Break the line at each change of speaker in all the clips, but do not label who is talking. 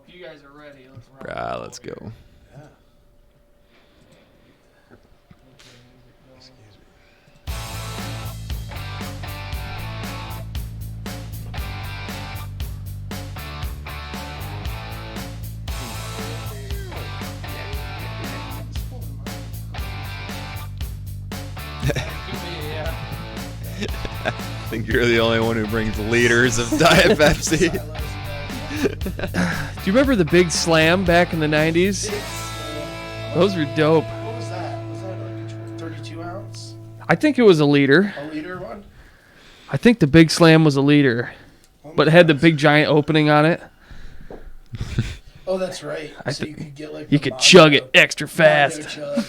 if you guys are ready, let's
Let's go.
Yeah.
I think you're the only one who brings liters of Diet Pepsi.
Do you remember the Big Slam back in the 90s? Those were dope.
What was that? Was that like a 32 ounce?
I think it was a liter.
A liter one?
I think the Big Slam was a liter, but it had the big giant opening on it.
Oh, that's right. So you could get like
You
the
could chug it
Mondo-
extra
Mondo
fast.
chug.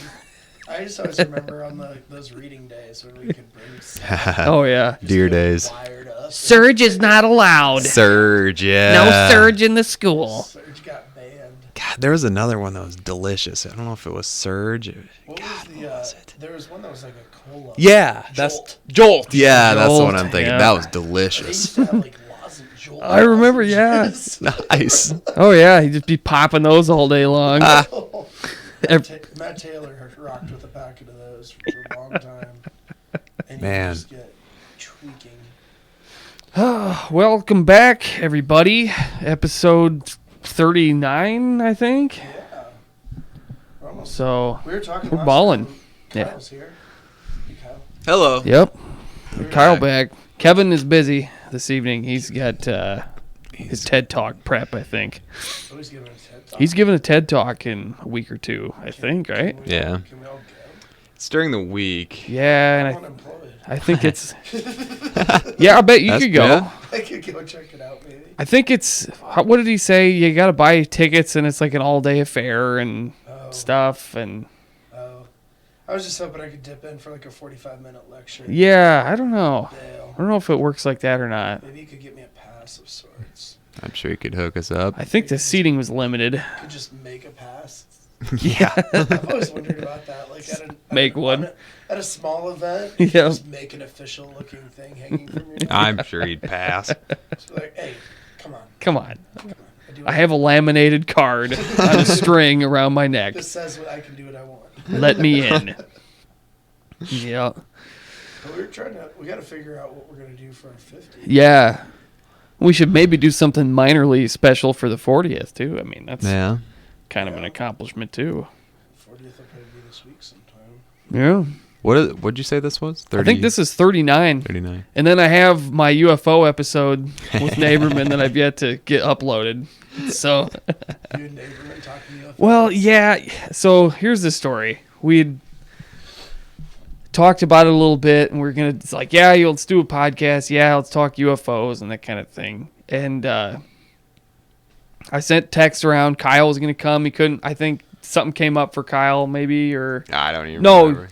I just always remember on those reading days when we could bring stuff,
Oh yeah.
just
Dear
get
days.
wired up.
Surge is not allowed.
Surge, yeah.
No surge in the school.
Surge got banned.
God, there was another one that was delicious. I don't know if it was Surge.
What was the? There was one that was like a cola.
Yeah, that's Jolt. Yeah, that's the one I'm
Jolt,
thinking.
yeah.
That was
They
delicious.
used to have like lozenge Jolt.
I remember, yeah.
lozenges.
Nice.
Oh yeah, he'd just be popping those all day long.
Matt Taylor rocked with a packet of those for a long time. And
Man.
you just get tweaking.
Welcome back, everybody. Episode 39, I think.
Yeah. We're almost.
So,
We were talking.
we're
last
balling.
time
Yeah.
Kyle's here. Hey, Kyle.
Hello.
yep.
We're
Kyle back. Kevin is busy this evening. He's got his TED Talk prep, I think.
Oh, he's giving us head talk.
He's giving a TED Talk in a week or two, I think, right?
Yeah.
Can we all go?
It's during the week.
Yeah,
I'm
and
unemployed.
I think it's... Yeah, I bet you
That's
could go.
good.
I could go check it out, maybe.
I think it's... What did he say? You got to buy tickets, and it's like an all-day affair and
Oh,
stuff, and...
oh. I was just hoping I could dip in for like a 45-minute lecture.
Yeah, I don't know.
Dale.
I don't know if it works like that or not.
Maybe you could get me a pass of sorts.
I'm sure you could hook us up.
I think the seating was limited.
Could just make a pass.
Yeah.
I've always wondered about that. Like
Make one.
At a small event,
Yeah.
just make an official looking thing hanging from your neck.
I'm sure he'd pass.
Just be like, hey, come on.
Come on.
Do
I have a laminated card on a string around my neck.
This says what I can do what I want.
Let me in. Yeah.
But we got to figure out what we're going to do for our 50th.
Yeah. We should maybe do something minorly special for the 40th, too. I mean, that's
Yeah.
kind of an accomplishment, too.
40th will probably be this week sometime.
Yeah.
What'd you say this was? 30,
I think this is 39.
39.
And then I have my UFO episode with Neighborman that I've yet to get uploaded. So,
You and Neighborman talking to you.
well, yeah. So here's the story. We'd talked about it a little bit, and we're gonna. It's like, yeah, let's do a podcast. Yeah, let's talk UFOs and that kind of thing. And I sent text around. Kyle was gonna come. He couldn't. I think something came up for Kyle, maybe, or
I don't even
No.
remember.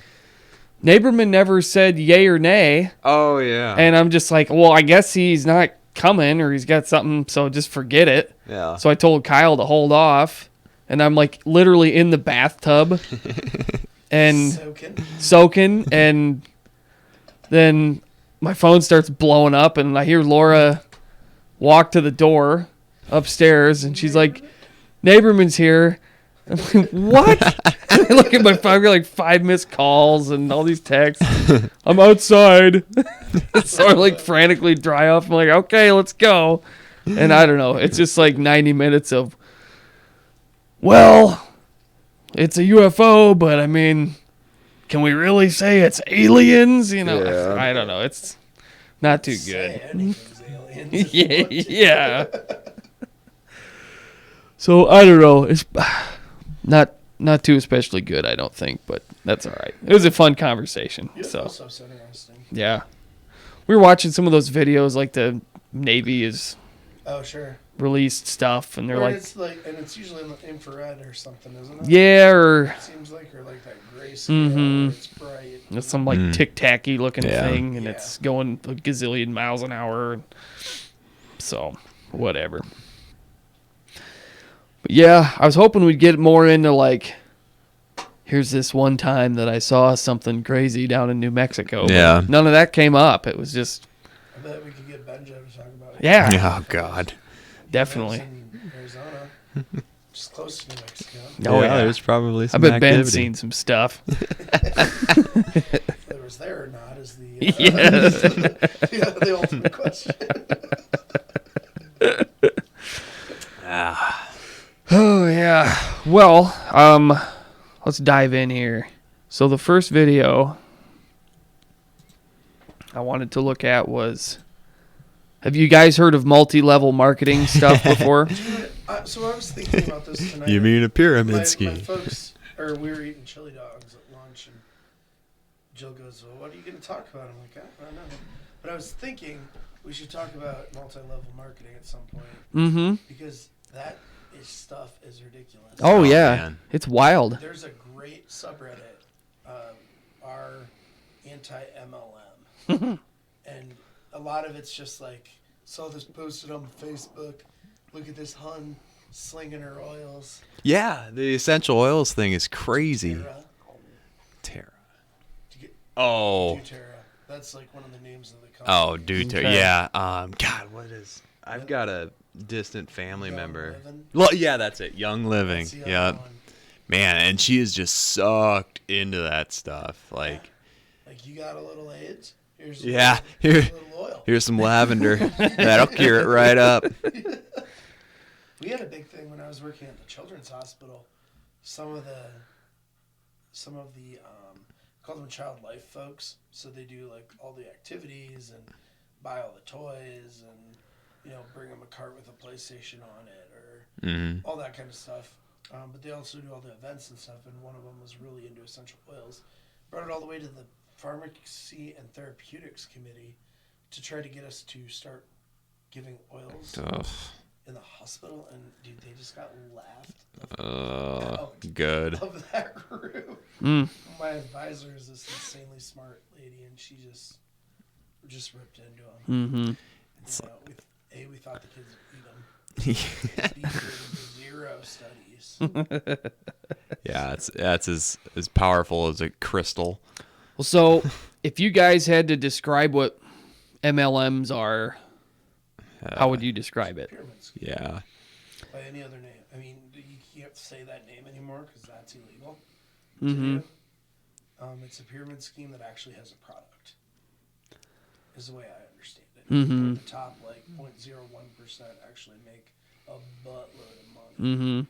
Neighborman never said yay or nay.
Oh, yeah.
And I'm just like, well, I guess he's not coming, or he's got something, so just forget it.
yeah.
So I told Kyle to hold off, and I'm like literally in the bathtub and soaking, and then my phone starts blowing up, and I hear Laura walk to the door upstairs, and she's like, Neighborman's here. I'm like, what? I look at my phone, I got like 5 missed calls and all these texts. I'm outside. So I like frantically dry off. I'm like, okay, let's go. And I don't know. It's just like 90 minutes of, well, it's a UFO, but I mean, can we really say it's aliens? You know,
Yeah.
I don't know. It's not too good.
Aliens.
Yeah, yeah. So I don't know. It's not too especially good, I don't think, but that's all right. It was a fun conversation. So
So interesting.
yeah, we were watching some of those videos, like the Navy has
Oh, sure.
released stuff, and they're
Or
like,
and it's usually in the infrared or something, isn't it?
yeah, or
It seems like, or like that gray scale.
Mhm.
Where it's bright.
it's some like tic-tacky looking
Yeah.
thing, and
Yeah.
it's going a gazillion miles an hour. So whatever. But yeah, I was hoping we'd get more into like, here's this one time that I saw something crazy down in New Mexico. But
Yeah.
none of that came up. It was just,
I bet we could get Benjo to talk about it.
yeah,
Oh, God.
definitely.
In Arizona. Just close to New Mexico.
Oh, yeah.
There's probably
I
some
bet
activity.
Ben's seen some stuff.
Whether it was there or not is the
Yes.
the ultimate question.
Oh, yeah. Well, let's dive in here. So the first video I wanted to look at was, have you guys heard of multi-level marketing stuff before?
So I was thinking about this tonight.
You mean a pyramid
my
scheme?
folks, we were eating chili dogs at lunch, and Jill goes, "Well, what are you going to talk about?" I'm like, I don't know. But I was thinking we should talk about multi-level marketing at some point
Mm-hmm.
because that stuff is ridiculous.
Oh, yeah.
man.
It's wild.
There's a great subreddit, our anti-MLM, and a lot of it's just like, saw this posted on Facebook. Look at this hun slinging her oils.
Yeah, the essential oils thing is crazy.
Terra.
Terra. Oh.
doTERRA. That's like one of the names of the company.
Oh, dude.
Okay.
Yeah. God, what is? I've got a distant family
Young
member.
Living.
Well, yeah, that's it. Young Living.
That's the other
Yep.
one.
Man, and she is just sucked into that stuff. Like,
you got a little AIDS? Here's
yeah,
a little oil.
here's some lavender. That'll cure it right up.
We had a big thing when I was working at the Children's Hospital. Some of the call them child life folks. So they do like all the activities and buy all the toys and bring them a cart with a PlayStation on it or all that kind of stuff. But they also do all the events and stuff. And one of them was really into essential oils. Brought it all the way to the Pharmacy and Therapeutics Committee to try to get us to start giving oils in the hospital, and dude, they just got laughed
Good.
of that group. My advisor is this insanely smart lady, and she just ripped into them.
Mm-hmm.
We thought the kids would eat them. B graded with 0 studies.
Yeah, that's as powerful as a crystal.
Well, so if you guys had to describe what MLMs are, how would you describe it?
Pyramid scheme.
Yeah.
By any other name. I mean, you can't say that name anymore because that's illegal.
Mm-hmm.
It's a pyramid scheme that actually has a product, is the way I understand it.
Mm-hmm.
The top, 0.01% actually make a buttload of money
Mm-hmm.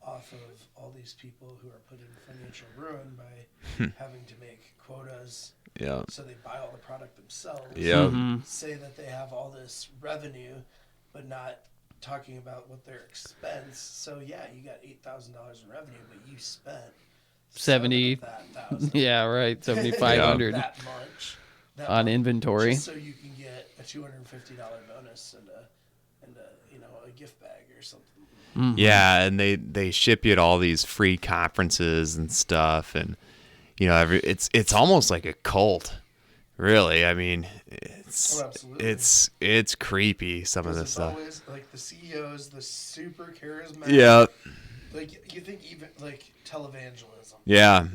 off of all these people who are put in financial ruin by having to make quotas.
Yeah.
So they buy all the product themselves.
Yeah.
Mm-hmm.
Say that they have all this revenue, but not talking about what their expense. So yeah, you got $8,000 in revenue, but you spent
70.
that thousand.
Yeah, right. 7,500
That much. That
on
much,
inventory.
just so you can get a $250 bonus and a gift bag or something.
Yeah, and they ship you to all these free conferences and stuff, and it's almost like a cult, really. I mean,
absolutely.
it's creepy, some of this
It's
stuff.
always like the CEOs, the super charismatic.
Yeah,
Like you think even like televangelism.
yeah,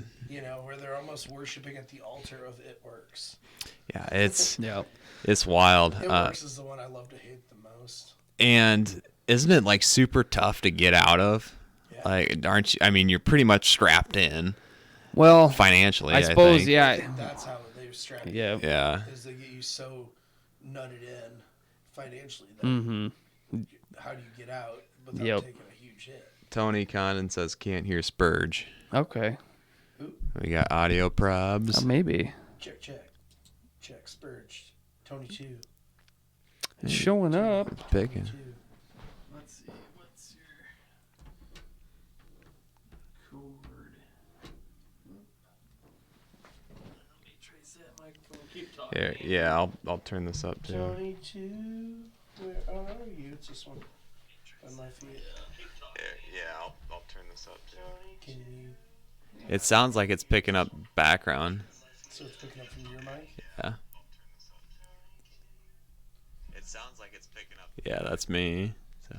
Where they're almost worshiping at the altar of It Works.
yeah. It's
Yeah.
wild.
It Works is the one I love to hate the most.
And isn't it like super tough to get out of?
Yeah.
Like, aren't you? I mean, you're pretty much strapped in
Well,
financially.
I suppose,
think.
I
yeah.
think that's how they strap you.
Yeah.
Yeah.
Is they get you so nutted in financially that
Mm-hmm.
how do you get out without
Yep.
taking a huge hit?
Tony Condon says can't hear Spurge.
Okay.
We got audio probs.
Maybe.
Check. Spurged. Tony 2.
It's showing up.
Picking.
2. Let's see. What's your code? Let me trace that microphone. Keep talking.
Here, yeah, I'll turn this up too.
Tony 2. Where are you? It's this one. On my feet.
Yeah, I'll turn this up too.
Can you?
It sounds like it's picking up background.
So it's picking up from your mic?
Yeah. It sounds like it's picking up. Yeah, that's me. So.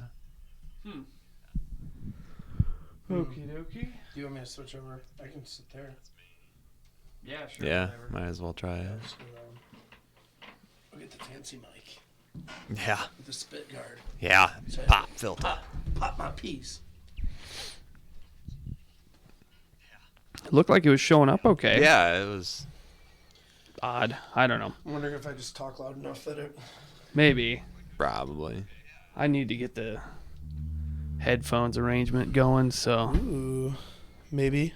Okie dokie.
Do you want me to switch over? I can sit there.
Yeah, sure.
Yeah,
whatever.
might as well try it.
Just go around. I'll get the fancy mic
Yeah,
with the spit guard.
yeah. Pop filter.
Pop my piece.
looked like it was showing up okay.
Yeah, it was.
Odd. I don't know.
I'm wondering if I just talk loud enough that it.
Maybe.
Probably.
I need to get the headphones arrangement going, so.
Ooh, maybe.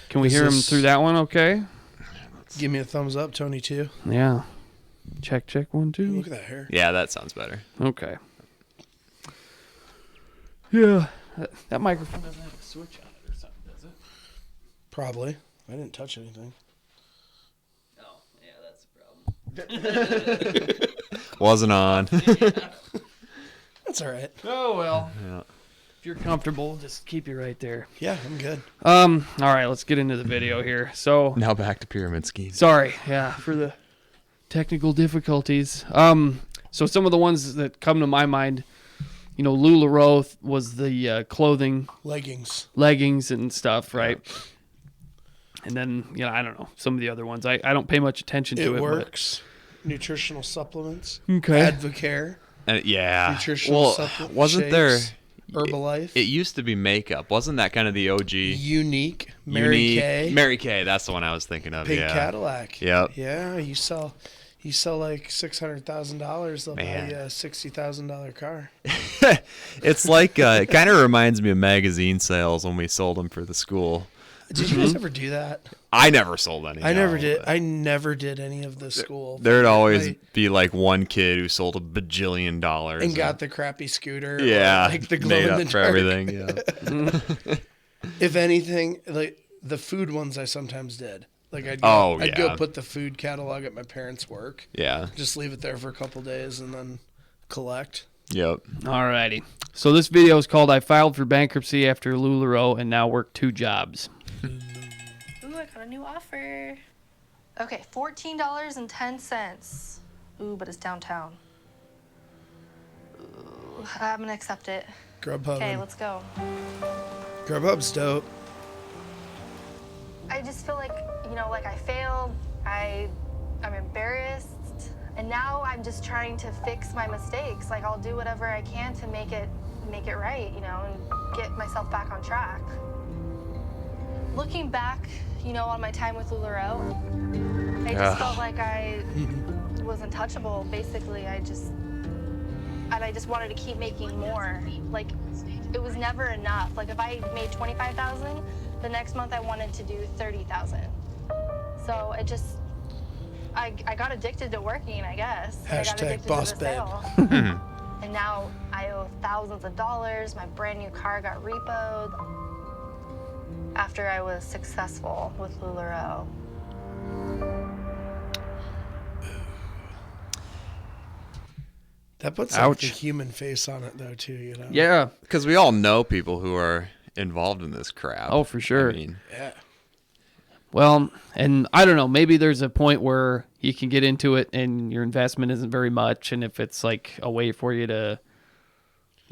Can we
Is
hear him
this-
through that one okay?
Give me a thumbs up, Tony, too.
Yeah. Check, 1, 2.
Look at that hair.
Yeah, that sounds better.
Okay. Yeah. That microphone doesn't have a switch on it or something, does it?
Probably. I didn't touch anything.
Oh, yeah, that's the problem.
Wasn't on.
That's all right.
Oh, well.
Yeah.
If you're comfortable, just keep you right there.
Yeah, I'm good.
All right, let's get into the video here. So,
Now back to pyramid scheme.
sorry, yeah, for the technical difficulties. So some of the ones that come to my mind, you know, LuLaRoe was the clothing, leggings and stuff, right? And then, you know, I don't know, some of the other ones. I don't pay much attention to it.
It works. Nutritional supplements.
Okay.
Advocare.
Yeah.
Nutritional
wasn't there?
Herbalife.
It used to be makeup. Wasn't that kind of the OG?
Unique. Mary Kay.
Mary Kay. That's the one I was thinking of.
Pink
yeah.
Cadillac.
Yep.
Yeah, you sell like $600,000, they'll buy you a $60,000 car.
It's like it kind of reminds me of magazine sales when we sold them for the school.
Did you guys ever do that?
I never sold any.
I never did.
but
I never did any of the school.
There'd always
I-
be like one kid who sold $1 bajillion
and got the crappy scooter.
yeah,
or like the glow
made
in
up
the
for
dark.
everything. Yeah.
If anything, like the food ones, I sometimes did. Like I'd go
yeah.
put the food catalog at my parents' work.
Yeah.
Just leave it there for a couple days and then collect.
Yep.
Alrighty. So this video is called "I Filed for Bankruptcy After LuLaRoe and Now Work 2 Jobs."
Ooh, I got a new offer. Okay, $14.10. Ooh, but it's downtown. Ooh, I'm gonna accept it.
Grubhub.
Okay, let's go.
Grubhub's dope.
I just feel like, you know, like I failed. I'm embarrassed. And now I'm just trying to fix my mistakes. Like I'll do whatever I can to make it right, you know, and get myself back on track. Looking back, you know, on my time with LuLaRoe, I just felt like I was untouchable, basically. I just wanted to keep making more. Like, it was never enough. Like, if I made $25,000, the next month I wanted to do $30,000. So it just, I got addicted to working, I guess. I got
Hashtag
addicted
boss
to the
babe.
sale. And now I owe thousands of dollars. My brand new car got repoed after I was successful with LuLaRoe.
That puts like
Ouch.
the human face on it though too, you know.
Yeah.
Because we all know people who are involved in this crap.
Oh, for sure.
I mean,
Yeah.
Well, and I don't know, maybe there's a point where you can get into it and your investment isn't very much, and if it's like a way for you to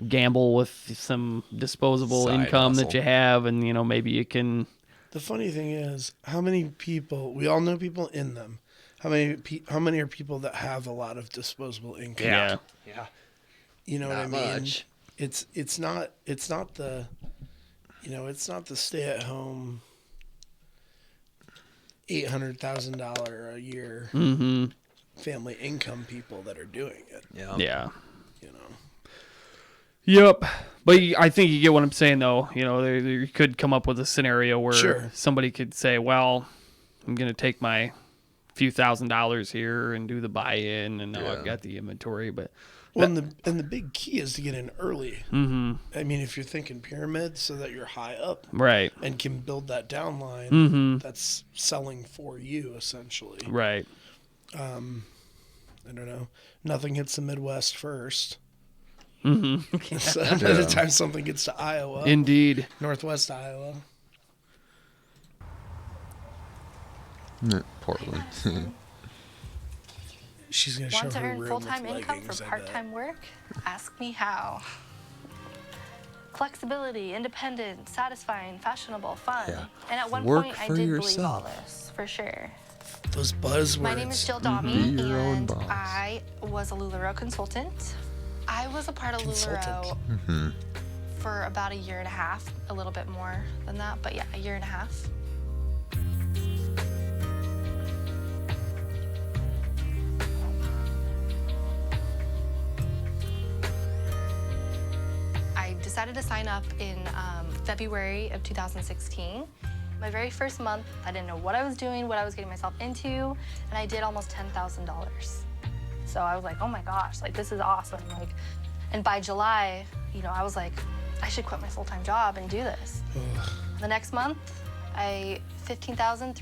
gamble with some disposable
Side
income that
hustle.
you have, and you know, maybe you can.
The funny thing is, how many people, we all know people in them. How many are people that have a lot of disposable income?
Yeah.
Yeah.
You know
Not
what I mean?
much.
It's not the, you know, it's not the stay-at-home $800,000 a year
Mm-hmm.
family income people that are doing it.
Yeah.
Yeah.
You know.
Yep. But I think you get what I'm saying, though. You know, there could come up with a scenario where
Sure.
somebody could say, well, I'm going to take my few $1,000s here and do the buy-in, and now
Yeah.
I've got the inventory. But
Well, and the big key is to get in early.
mm-hmm.
I mean, if you're thinking pyramid, so that you're high up
Right.
and can build that downline,
Mm-hmm.
that's selling for you essentially.
Right.
I don't know. Nothing hits the Midwest first.
Mm-hmm.
So by the time something gets to Iowa,
Indeed.
Northwest Iowa,
Portland.
she's gonna show
Want to
her
earn
room
full-time
with
income
leggings,
from
I bet.
part-time work? Ask me how. Flexibility, independent, satisfying, fashionable, fun.
Yeah.
And at one
Work
point, I
for
did
yourself.
believe all this, for sure.
Those buzzwords.
My name is Jill Domi,
Be your own
and
boss.
I was a LuLaRoe consultant. I was a part of
Consultant.
LuLaRoe for about a year and a half, a little bit more than that, but yeah, a year and a half. decided to sign up in February of 2016. My very first month, I didn't know what I was doing, what I was getting myself into, and I did almost $10,000. So I was like, oh my gosh, like this is awesome. Like, and by July, you know, I was like, I should quit my full-time job and do this. The next month, I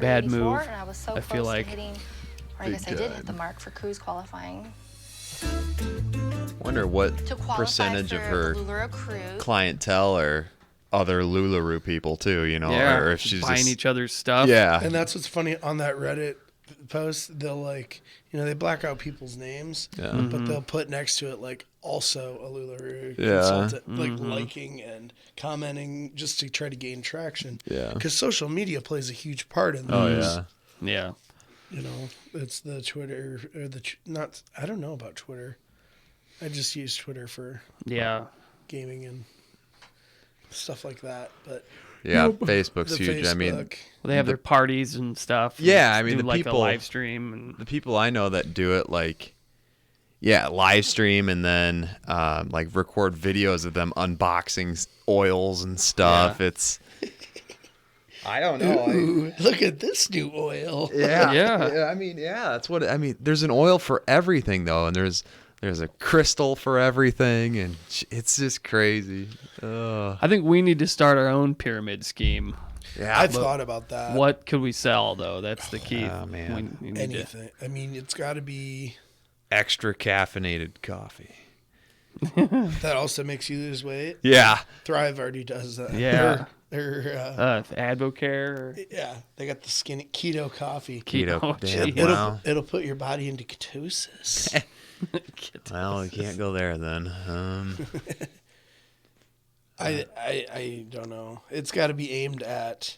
Bad move,
and I was so
I
close
feel like.
to hitting, or I guess I did hit the mark for cruise qualifying.
Wonder what
To qualify
percentage
for
of her
the LuLaRoe cruise.
clientele are other LuLaRoe people too, you know,
Yeah,
or if she's
buying
just,
each other's stuff.
yeah,
And that's what's funny on that Reddit post. They'll like, you know, they black out people's names, but they'll put next to it like also a LuLaRoe
Yeah.
consultant, like liking and commenting just to try to gain traction.
Yeah.
Because social media plays a huge part in this.
oh yeah,
Yeah.
You know, it's the Twitter or not. I don't know about Twitter. I just use Twitter for
Yeah.
gaming and stuff like that. But
yeah. Facebook's
the
huge. I mean,
Facebook-
Well, they have their parties and stuff.
Yeah, I mean,
do
the
like
people-
a live stream and
the people I know that do it, like, yeah, live stream and then like record videos of them unboxing oils and stuff.
Yeah.
It's, I don't know.
Ooh, look at this new oil.
Yeah.
Yeah.
I mean, yeah, that's what I mean. There's an oil for everything though, and there's a crystal for everything, and it's just crazy.
I think we need to start our own pyramid scheme.
Yeah,
I've thought about that.
What could we sell though? That's the key.
Oh, man.
We need to-
Anything. I mean, it's got to be.
extra caffeinated coffee.
That also makes you lose weight.
Yeah.
Thrive already does that.
Yeah.
They're,
Advocare. Or
yeah, they got the skinny keto coffee.
Keto.
Oh,
Damn,
geez.
wow.
It'll put your body into ketosis.
Well, we can't go there then.
I don't know. It's got to be aimed at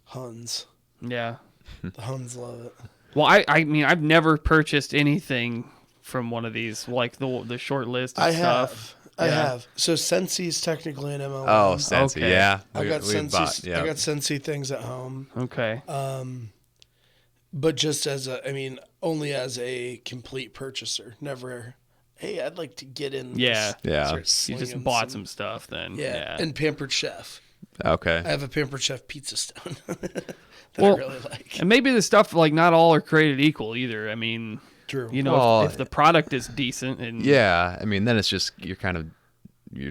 Huns.
Yeah.
The Huns love it.
Well, I mean, I've never purchased anything from one of these, like the short list of
I
stuff.
have. I
Yeah.
have. So Sensi's technically an MLM.
Oh, Sensi,
Okay.
yeah.
I got Sensi.
yeah.
I got Sensi things at home,
Okay.
but just as only as a complete purchaser. Never. Hey, I'd like to get in.
Yeah.
Yeah.
start
You just
slinging
bought some stuff then.
Yeah. And Pampered Chef.
Okay.
I have a Pampered Chef pizza stone that
Well,
I really like.
And maybe the stuff, like, not all are created equal either. I mean,
True.
you know,
Well,
if the product is decent and
Yeah, I mean, then it's just you're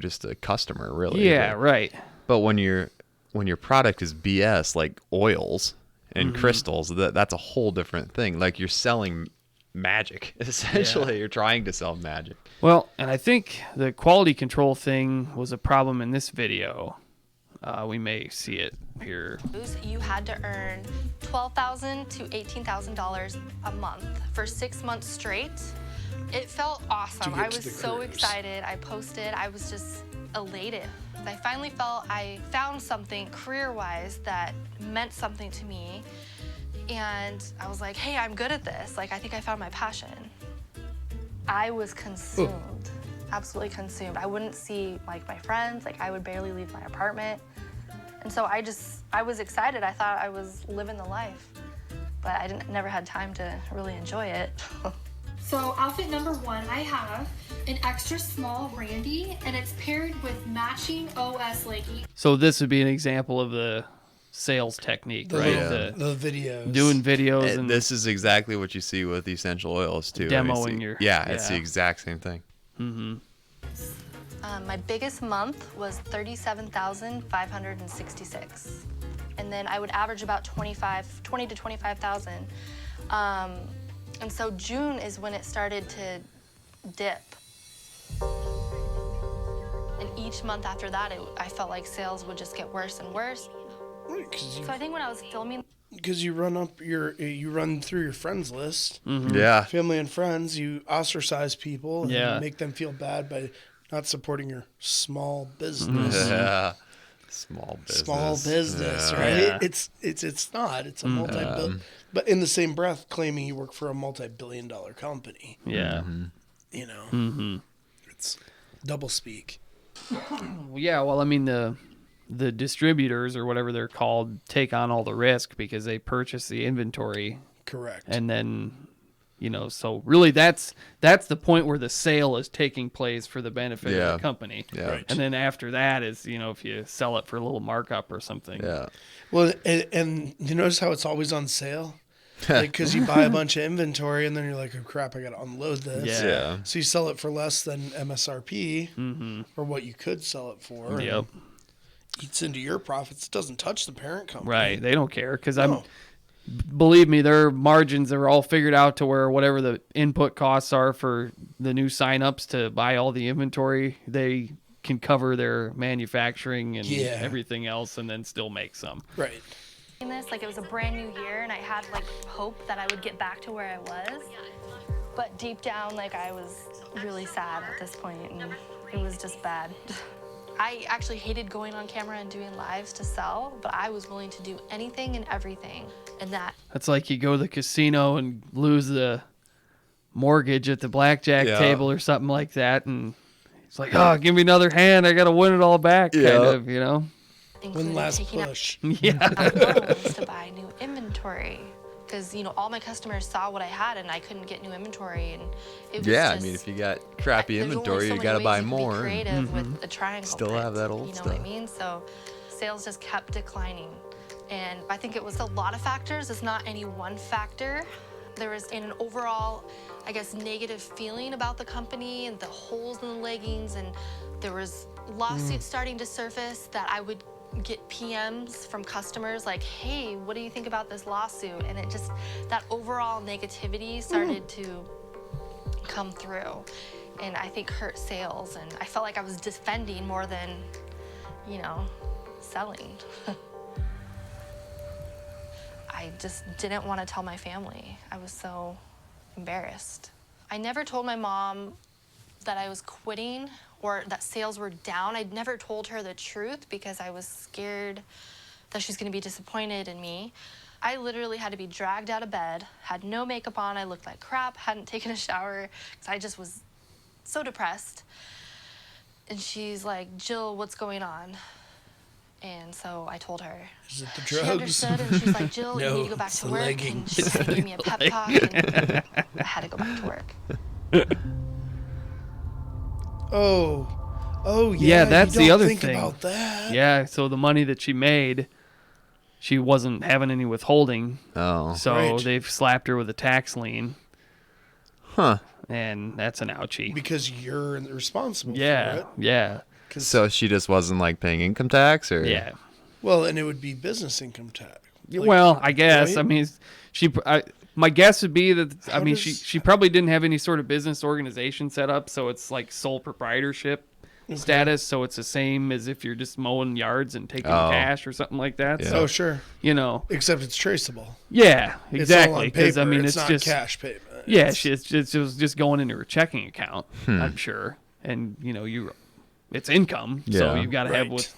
just a customer, really.
yeah, right.
But when your product is BS, like oils and crystals, that's a whole different thing. Like you're selling magic. Essentially, you're trying to sell magic.
Well, and I think the quality control thing was a problem in this video. We may see it here.
You had to earn $12,000 to $18,000 a month for 6 months straight. It felt awesome.
To get
I
to
was
the
so
cruise.
excited. I posted. I was just elated. I finally felt I found something career-wise that meant something to me. And I was like, hey, I'm good at this. Like, I think I found my passion. I was consumed, absolutely consumed. I wouldn't see like my friends. Like, I would barely leave my apartment. And so I was excited. I thought I was living the life, but I never had time to really enjoy it.
So outfit number 1, I have an extra small Randy, and it's paired with matching OS leggings.
So this would be an example of the sales technique, right?
The videos.
Doing videos and
This is exactly what you see with essential oils too.
Demoing
It's
your-
it's the
yeah.
exact same thing.
My biggest month was $37,566. And then I would average about 20 to 25,000. And so June is when it started to dip. And each month after that, I felt like sales would just get worse and worse. So I think when I was filming,
Because you run through your friends list,
Yeah.
family and friends. You ostracise people and
Yeah.
make them feel bad by not supporting your small business.
Yeah. Small business.
Small business,
Yeah.
right?
Yeah.
It's not. It's a but in the same breath, claiming you work for a multi-billion-dollar company.
yeah.
You know, it's double speak.
Yeah, well, I mean, the distributors or whatever they're called take on all the risk because they purchase the inventory
Correct.
and then So really that's the point where the sale is taking place for the benefit of the company.
Yeah.
Right.
And then after that is, if you sell it for a little markup or something.
Yeah.
Well, and you notice how it's always on sale? Because you buy a bunch of inventory and then you're like, oh crap, I got to unload this.
Yeah.
So you sell it for less than MSRP or what you could sell it for.
Yep.
Eats into your profits. It doesn't touch the parent company.
Right. They don't care because
No.
believe me, their margins are all figured out to where whatever the input costs are for the new signups to buy all the inventory, they can cover their manufacturing and everything else and then still make some.
Right.
This, like, it was a brand new year, and I had like hope that I would get back to where I was. But deep down, like, I was really sad at this point, and it was just bad. I actually hated going on camera and doing lives to sell, but I was willing to do anything and everything. And that's
like you go to the casino and lose the mortgage at the blackjack table or something like that, and it's like, oh, give me another hand, I gotta win it all back, kind of,
One last push.
loans to buy new inventory. Because, all my customers saw what I had and I couldn't get new inventory. And it was
Yeah,
just,
I mean, if you got crappy
there's only
inventory,
so
you
many
got to
ways
buy
you can be
more.
creative with a triangle
Still
print,
have that old
you know
stuff.
what I mean? So sales just kept declining. And I think it was a lot of factors. It's not any one factor. There was an overall, I guess, negative feeling about the company and the holes in the leggings. And there was lawsuits starting to surface that I would get PMs from customers like, hey, what do you think about this lawsuit? And it just, that overall negativity started to come through and I think hurt sales. And I felt like I was defending more than, selling. I just didn't want to tell my family. I was so embarrassed. I never told my mom that I was quitting or that sales were down. I'd never told her the truth because I was scared that she's gonna be disappointed in me. I literally had to be dragged out of bed, had no makeup on, I looked like crap, hadn't taken a shower, because I just was so depressed. And she's like, Jill, what's going on? And so I told her.
Is it the
She
drugs?
understood, and she's like, Jill, you
No,
need to go back
it's
to
the
work.
leggings.
And she's gonna give me a pep talk, and I had to go back to work.
Oh,
Yeah, that's
you
the
don't
other
think
thing.
about that.
Yeah, so the money that she made, she wasn't having any withholding.
Oh.
So
Right.
they've slapped her with a tax lien,
Huh.
and that's an ouchie.
Because you're responsible for
Yeah,
it.
yeah,
So she just wasn't like paying income tax, or
yeah.
Well, and it would be business income tax. Like,
Well, I guess.
right?
I mean, my guess would be that
How does-
she probably didn't have any sort of business organization set up, so it's like sole proprietorship status. So it's the same as if you're just mowing yards and taking
Oh.
cash or something like that.
Yeah.
So
Oh, sure.
Except
it's traceable.
yeah,
It's all
exactly.
on
Because I
paper.
mean,
it's
it's
not
just
cash payment.
yeah,
It's-
it's just going into her checking account. I'm sure, and it's income, so
Yeah.
you've got to have
Right.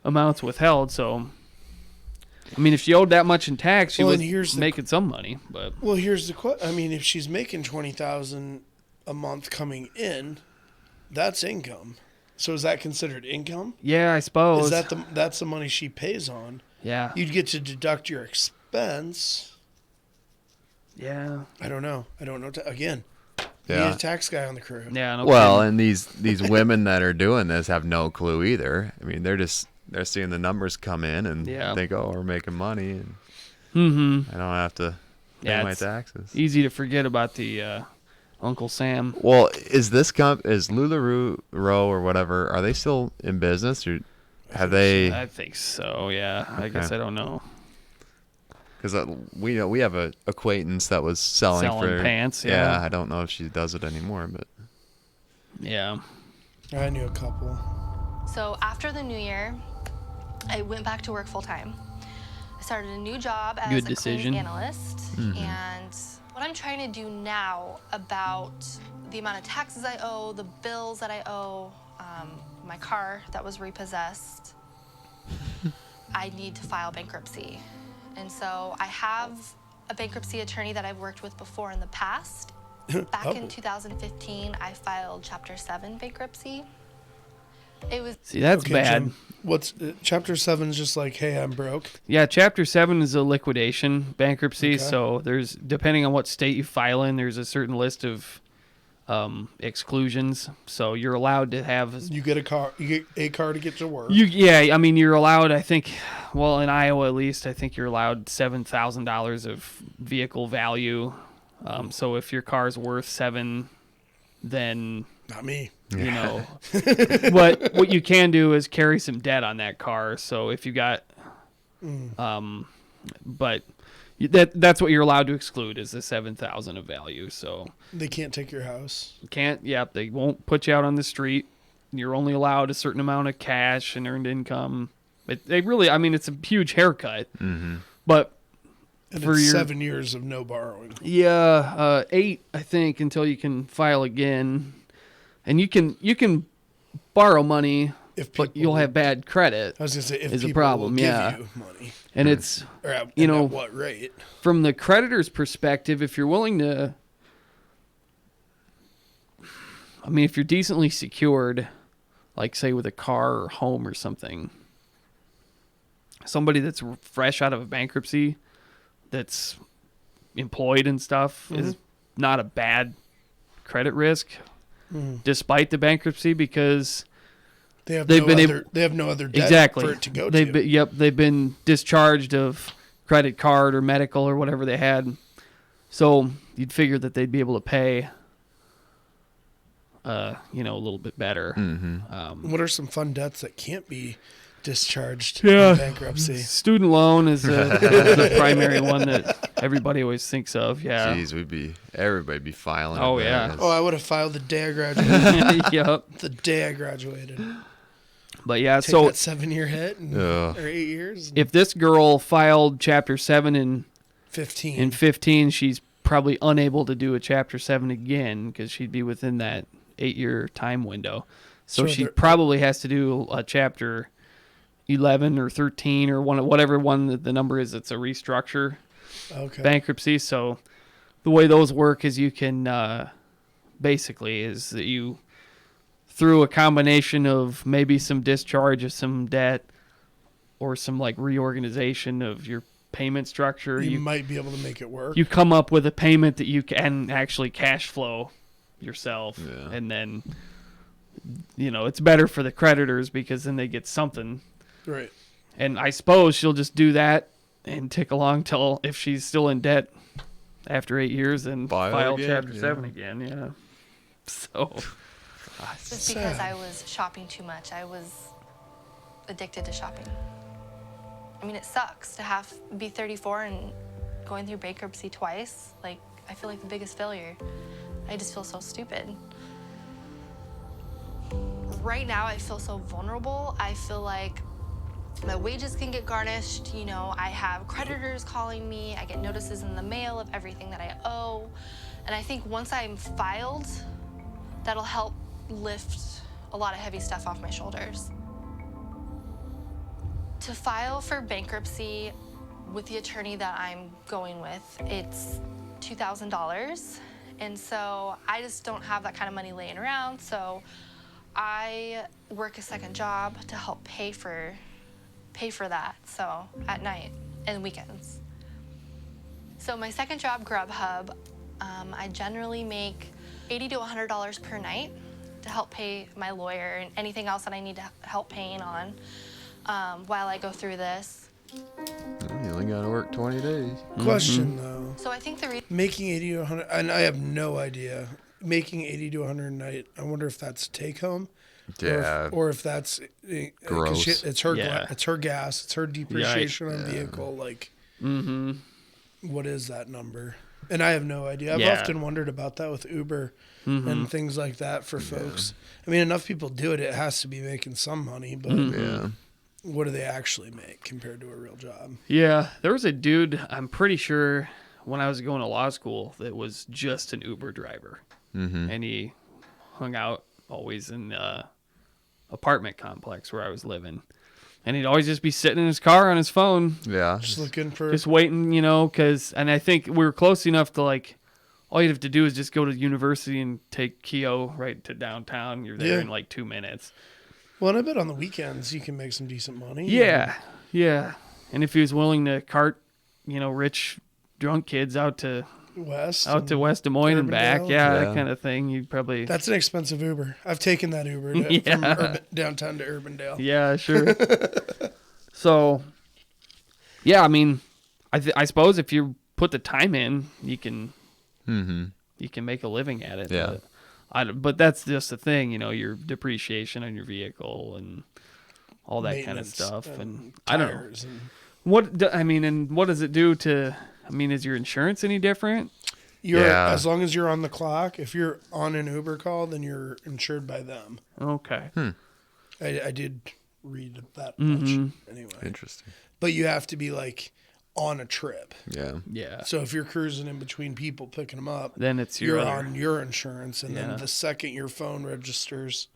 amounts withheld. So, I mean, if she owed that much in tax, she
Well,
was
and here's the-
making some money. But
Well, here's the question. I mean, if she's making $20,000 a month coming in, that's income. So is that considered income?
yeah, I suppose
Is that's the money she pays on?
yeah,
You'd get to deduct your expense.
yeah,
I don't know. Again, need
Yeah.
a tax guy on the crew.
yeah. No
Well,
kidding.
and these women that are doing this have no clue either. I mean, they're seeing the numbers come in and
Yeah.
think, oh, we're making money, and I don't have to pay
Yeah,
my
it's
taxes.
easy to forget about the Uncle Sam.
Well, is LuLaRoe or whatever? Are they still in business, or have they?
I think so. Yeah, I guess
Okay.
I don't know.
Because we have a acquaintance that was selling for
pants. Yeah,
I don't know if she does it anymore, but
yeah.
I knew a couple.
So after the new year, I went back to work full time. I started a new job as
Good
a
decision.
cleaning analyst. And what I'm trying to do now about the amount of taxes I owe, the bills that I owe, my car that was repossessed, I need to file bankruptcy. And so I have a bankruptcy attorney that I've worked with before in the past. Back in 2015, I filed Chapter 7 bankruptcy. It was
See, that's
Okay,
bad.
Jim. What's Chapter 7 is just like, hey, I'm broke.
Yeah, Chapter 7 is a liquidation bankruptcy.
Okay.
So there's, depending on what state you file in, there's a certain list of exclusions. So you're allowed to have...
You get a car to get to work.
Yeah, I mean, you're allowed, I think, well, in Iowa at least, I think you're allowed $7,000 of vehicle value. So if your car's worth $7,000, then...
Not me.
You know, but what you can do is carry some debt on that car. So if you got, but that's what you're allowed to exclude is the 7,000 of value. So
They can't take your house.
can't. Yep, they won't put you out on the street. You're only allowed a certain amount of cash and earned income. But they really, I mean, it's a huge haircut. But
And
for
it's
your
7 years of no borrowing.
yeah, 8 I think until you can file again. And you can borrow money,
If
but
people
you'll have bad credit.
I was gonna say if
is a
people
problem,
will give
yeah.
you money,
And it's,
or at,
You
and
know,
at what rate?
from the creditor's perspective, if you're willing to, I mean, if you're decently secured, like say with a car or home or something, somebody that's fresh out of a bankruptcy, that's employed and stuff, is not a bad credit risk, despite the bankruptcy, because
They've
been
they have no other debt
exactly
for it to go
they've
to.
been, they've been discharged of credit card or medical or whatever they had, so you'd figure that they'd be able to pay a little bit better.
What are some fun debts that can't be discharged
Yeah.
in bankruptcy?
Student loan is the primary one that everybody always thinks of. Yeah.
Jeez, everybody be filing.
Oh,
it,
yeah.
man.
Oh, I would have filed the day I graduated.
Yep.
The day I graduated.
But yeah,
Take
so
that 7-year hit
Ugh.
or 8 years.
if this girl filed Chapter 7 in
15.
15, she's probably unable to do a Chapter 7 again because she'd be within that 8-year time window. So
Sure,
she
there-
probably has to do a Chapter 11 or 13 or whatever one that the number is. It's a restructure
Okay.
bankruptcy. So the way those work is you can basically is that you, through a combination of maybe some discharge of some debt or some like reorganization of your payment structure,
You might be able to make it work.
you come up with a payment that you can actually cash flow yourself.
Yeah.
And then, it's better for the creditors because then they get something.
Right.
And I suppose she'll just do that and tick along till if she's still in debt after 8 years and file
again,
Chapter
yeah.
7 again. Yeah. So,
Just because I was shopping too much. I was addicted to shopping. I mean, it sucks to be 34 and going through bankruptcy twice. Like, I feel like the biggest failure. I just feel so stupid. Right now, I feel so vulnerable. I feel like my wages can get garnished. I have creditors calling me. I get notices in the mail of everything that I owe. And I think once I'm filed, that'll help lift a lot of heavy stuff off my shoulders. To file for bankruptcy with the attorney that I'm going with, it's $2,000. And so I just don't have that kind of money laying around. So I work a second job to help pay for that. So at night and weekends. So my second job, Grubhub, I generally make $80 to $100 per night to help pay my lawyer and anything else that I need to help paying on while I go through this.
You only got to work 20 days.
Question though.
So I think the reason
Making 80 to 100, and I have no idea. Making 80 to 100 a night. I wonder if that's take home.
Yeah.
Or if that's 'cause
Gross.
it's her
Yeah.
it's her gas, it's her depreciation on vehicle. Like, what is that number? And I have no idea. I've
Yeah.
often wondered about that with Uber and things like that for folks. I mean, enough people do it. It has to be making some money, but
Yeah.
what do they actually make compared to a real job?
yeah, there was a dude, I'm pretty sure, when I was going to law school that was just an Uber driver. And he hung out always in the apartment complex where I was living. And he'd always just be sitting in his car on his phone,
Yeah.
Just looking for.
just waiting, and I think we were close enough to like, all you'd have to do is just go to university and take Keo right to downtown. You're there
Yeah.
in like 2 minutes.
Well, and I bet on the weekends you can make some decent money.
Yeah. And if he was willing to cart, rich drunk kids out to West Des Moines and back,
Urbandale.
that kind of thing, you'd probably.
That's an expensive Uber. I've taken that Uber from downtown to Urbandale.
Yeah, sure. So, yeah, I mean, I suppose if you put the time in, you can make a living at it.
Yeah.
But that's just the thing, your depreciation on your vehicle and all that kind of stuff. And I don't know. What does it do to? I mean, is your insurance any different?
As long as you're on the clock. If you're on an Uber call, then you're insured by them.
Okay.
I did read that much anyway.
Interesting.
But you have to be like on a trip.
Yeah.
So if you're cruising in between people picking them up,
then
you're on your insurance, and then the second your phone registers,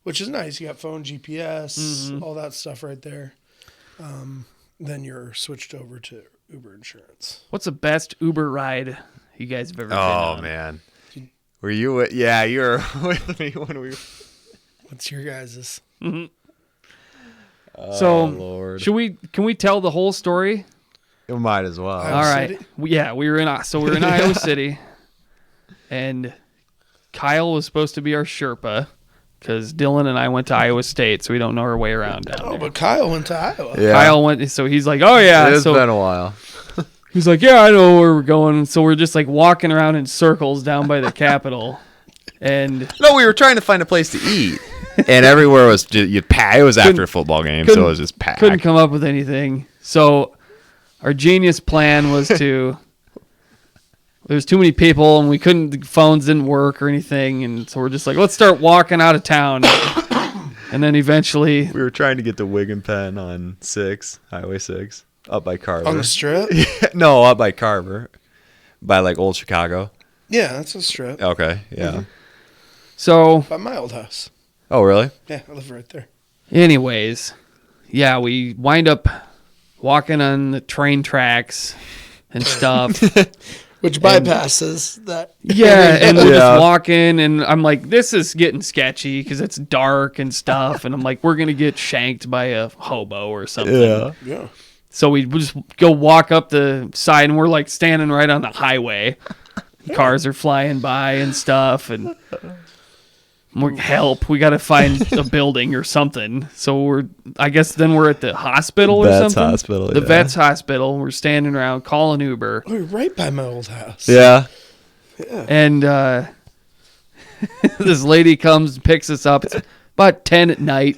which is nice, you got phone GPS, all that stuff right there. Then you're switched over to Uber insurance.
What's the best Uber ride you guys have ever been on?
Oh man, were you? Yeah, you were with me when we.
What's your guys's?
So,
Lord.
Can we tell the whole story?
You might as well.
All right. We were in Iowa City, and Kyle was supposed to be our Sherpa because Dylan and I went to Iowa State, so we don't know our way around down there.
But Kyle went to Iowa.
Yeah.
Kyle went, so he's like, oh yeah.
It's been a while.
He's like, yeah, I know where we're going. So we're just like walking around in circles down by the Capitol, and
No, we were trying to find a place to eat, and everywhere was it was after a football game, so it was just packed.
Couldn't come up with anything. So our genius plan was to. There's too many people, and the phones didn't work or anything, and so we're just like, let's start walking out of town. And then eventually,
We were trying to get to Wig and Penn on Highway 6, up by Carver.
On the strip?
No, up by Carver, by like Old Chicago.
Yeah, that's a strip.
Okay, yeah.
so
By my old house.
Oh, really?
Yeah, I live right there.
anyways, yeah, we wind up walking on the train tracks and stuff.
Which bypasses that.
Yeah, and we're just walking, and I'm like, this is getting sketchy because it's dark and stuff, and I'm like, we're going to get shanked by a hobo or something.
Yeah.
So we just go walk up the side, and we're like standing right on the highway. Cars are flying by and stuff, and we got to find a building or something. So I guess then we're at the hospital or
Vets
something.
Hospital,
The
yeah.
Vets Hospital. We're standing around calling Uber.
We're right by my old house.
Yeah.
And this lady comes and picks us up. It's about 10 at night.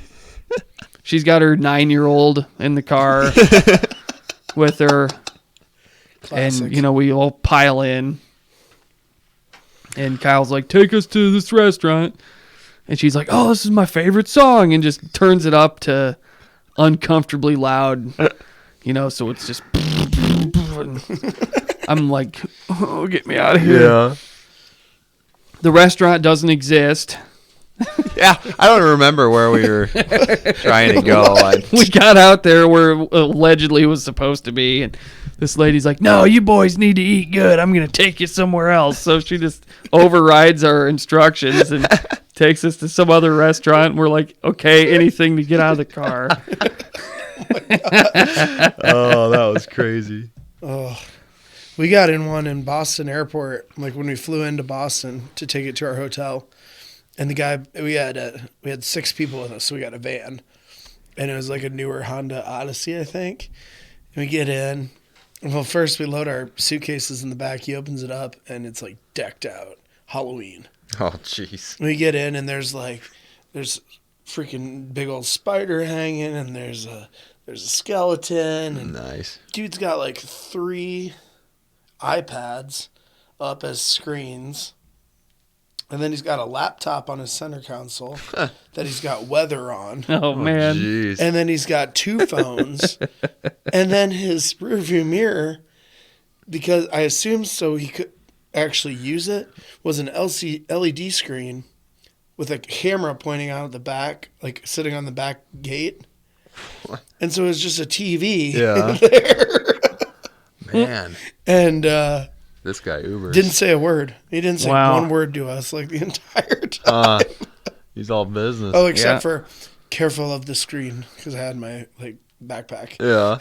She's got her 9-year-old in the car with her.
Classic.
And, we all pile in. And Kyle's like, take us to this restaurant. And she's like, oh, this is my favorite song. And just turns it up to uncomfortably loud. So it's just... I'm like, oh, get me out of here.
Yeah.
The restaurant doesn't exist.
Yeah, I don't remember where we were trying to go.
We got out there where allegedly it was supposed to be, and this lady's like, no, you boys need to eat good. I'm going to take you somewhere else. So she just overrides our instructions and takes us to some other restaurant. And we're like, okay, anything to get out of the car.
Oh, that was crazy.
Oh, we got in one in Boston Airport, like when we flew into Boston to take it to our hotel. And the guy, we had 6 people with us, so we got a van. And it was like a newer Honda Odyssey, I think. And we get in. Well, first we load our suitcases in the back. He opens it up, and it's like decked out. Halloween.
Oh, jeez.
We get in, and there's freaking big old spider hanging, and there's a skeleton. And
Nice.
dude's got like 3 iPads up as screens. And then he's got a laptop on his center console that he's got weather on.
Oh, man.
Jeez.
And then he's got 2 phones. And then his rearview mirror, because I assume so he could actually use it, was an LED screen with a camera pointing out at the back, like sitting on the back gate. And so it was just a TV there.
Man.
And
This guy Ubers.
didn't say a word. He didn't say
Wow.
one word to us like the entire time.
He's all business.
Oh, except for Careful of the screen because I had my backpack.
Yeah.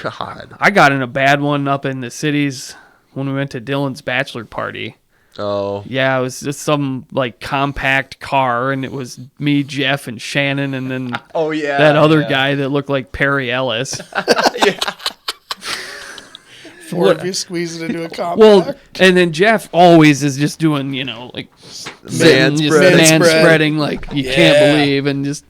God.
I got in a bad one up in the cities when we went to Dylan's bachelor party.
Oh.
Yeah, it was just some compact car, and it was me, Jeff, and Shannon, and then
Oh yeah.
that other guy that looked like Perry Ellis.
Four of you squeeze it into a compact.
Well, and then Jeff always is just doing,
Man
man
spread.
spreading like you
Yeah.
can't believe, and just,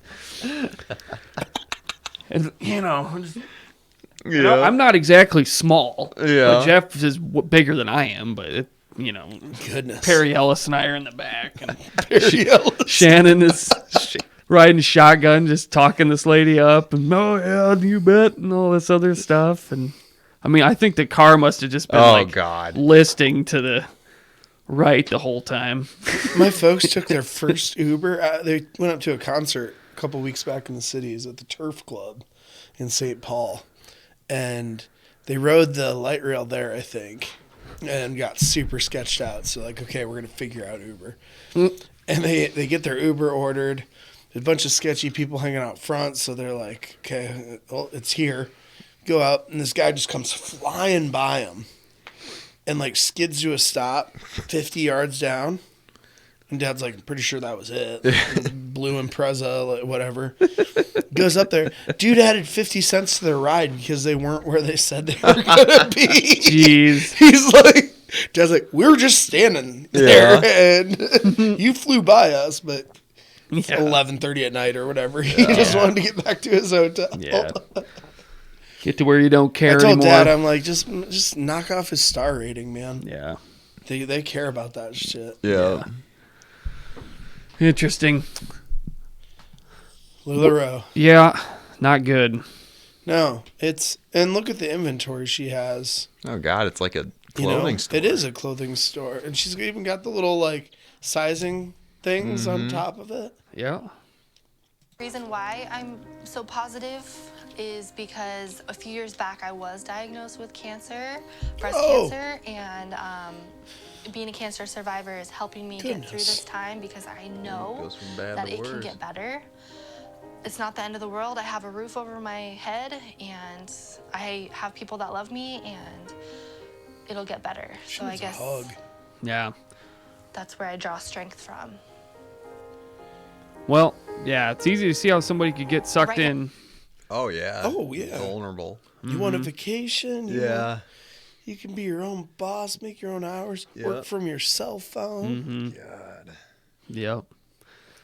and,
Yeah.
I'm not exactly small.
Yeah.
But Jeff is bigger than I am, but
Goodness.
Perry Ellis and I are in the back, and
Perry Ellis.
Shannon is riding shotgun, just talking this lady up, and oh yeah, you bet, and all this other stuff. And I mean, I think the car must have just been
God.
listing to the right the whole time.
My folks took their first Uber. They went up to a concert a couple weeks back in the cities at the Turf Club in St. Paul. And they rode the light rail there, I think, and got super sketched out. So, okay, we're going to figure out Uber. And they get their Uber ordered. There's a bunch of sketchy people hanging out front. So they're like, okay, well, it's here. Go out, and this guy just comes flying by them and, skids to a stop 50 yards down. And Dad's like, I'm pretty sure that was it. Blue Impreza, whatever. Goes up there. Dude added 50 cents to their ride because they weren't where they said they were going to be.
Jeez.
He's like, Dad's like, we were just standing there and you flew by us, but it's 11:30 at night or whatever. He just wanted to get back to his hotel.
Yeah. Get to where you don't care
I told
anymore.
Dad, I'm like, just knock off his star rating, man.
Yeah.
They care about that shit.
Yeah.
Interesting.
LuLaRoe.
Yeah. Not good.
No, and look at the inventory she has.
Oh God, it's like a clothing store.
It is a clothing store, and she's even got the little sizing things on top of it.
Yeah.
Reason why I'm so positive is because a few years back I was diagnosed with cancer, breast cancer, and being a cancer survivor is helping me get through this time because I know
Goes from bad
that
to
it can
worse.
get better. It's not the end of the world. I have a roof over my head, and I have people that love me, and it'll get better. So I guess
a hug.
Yeah.
that's where I draw strength from.
Well, yeah, it's easy to see how somebody could get sucked
Right.
in.
Oh yeah.
Oh, yeah.
Vulnerable.
You want a vacation? You can be your own boss, make your own hours, work from your cell phone.
God.
Yep.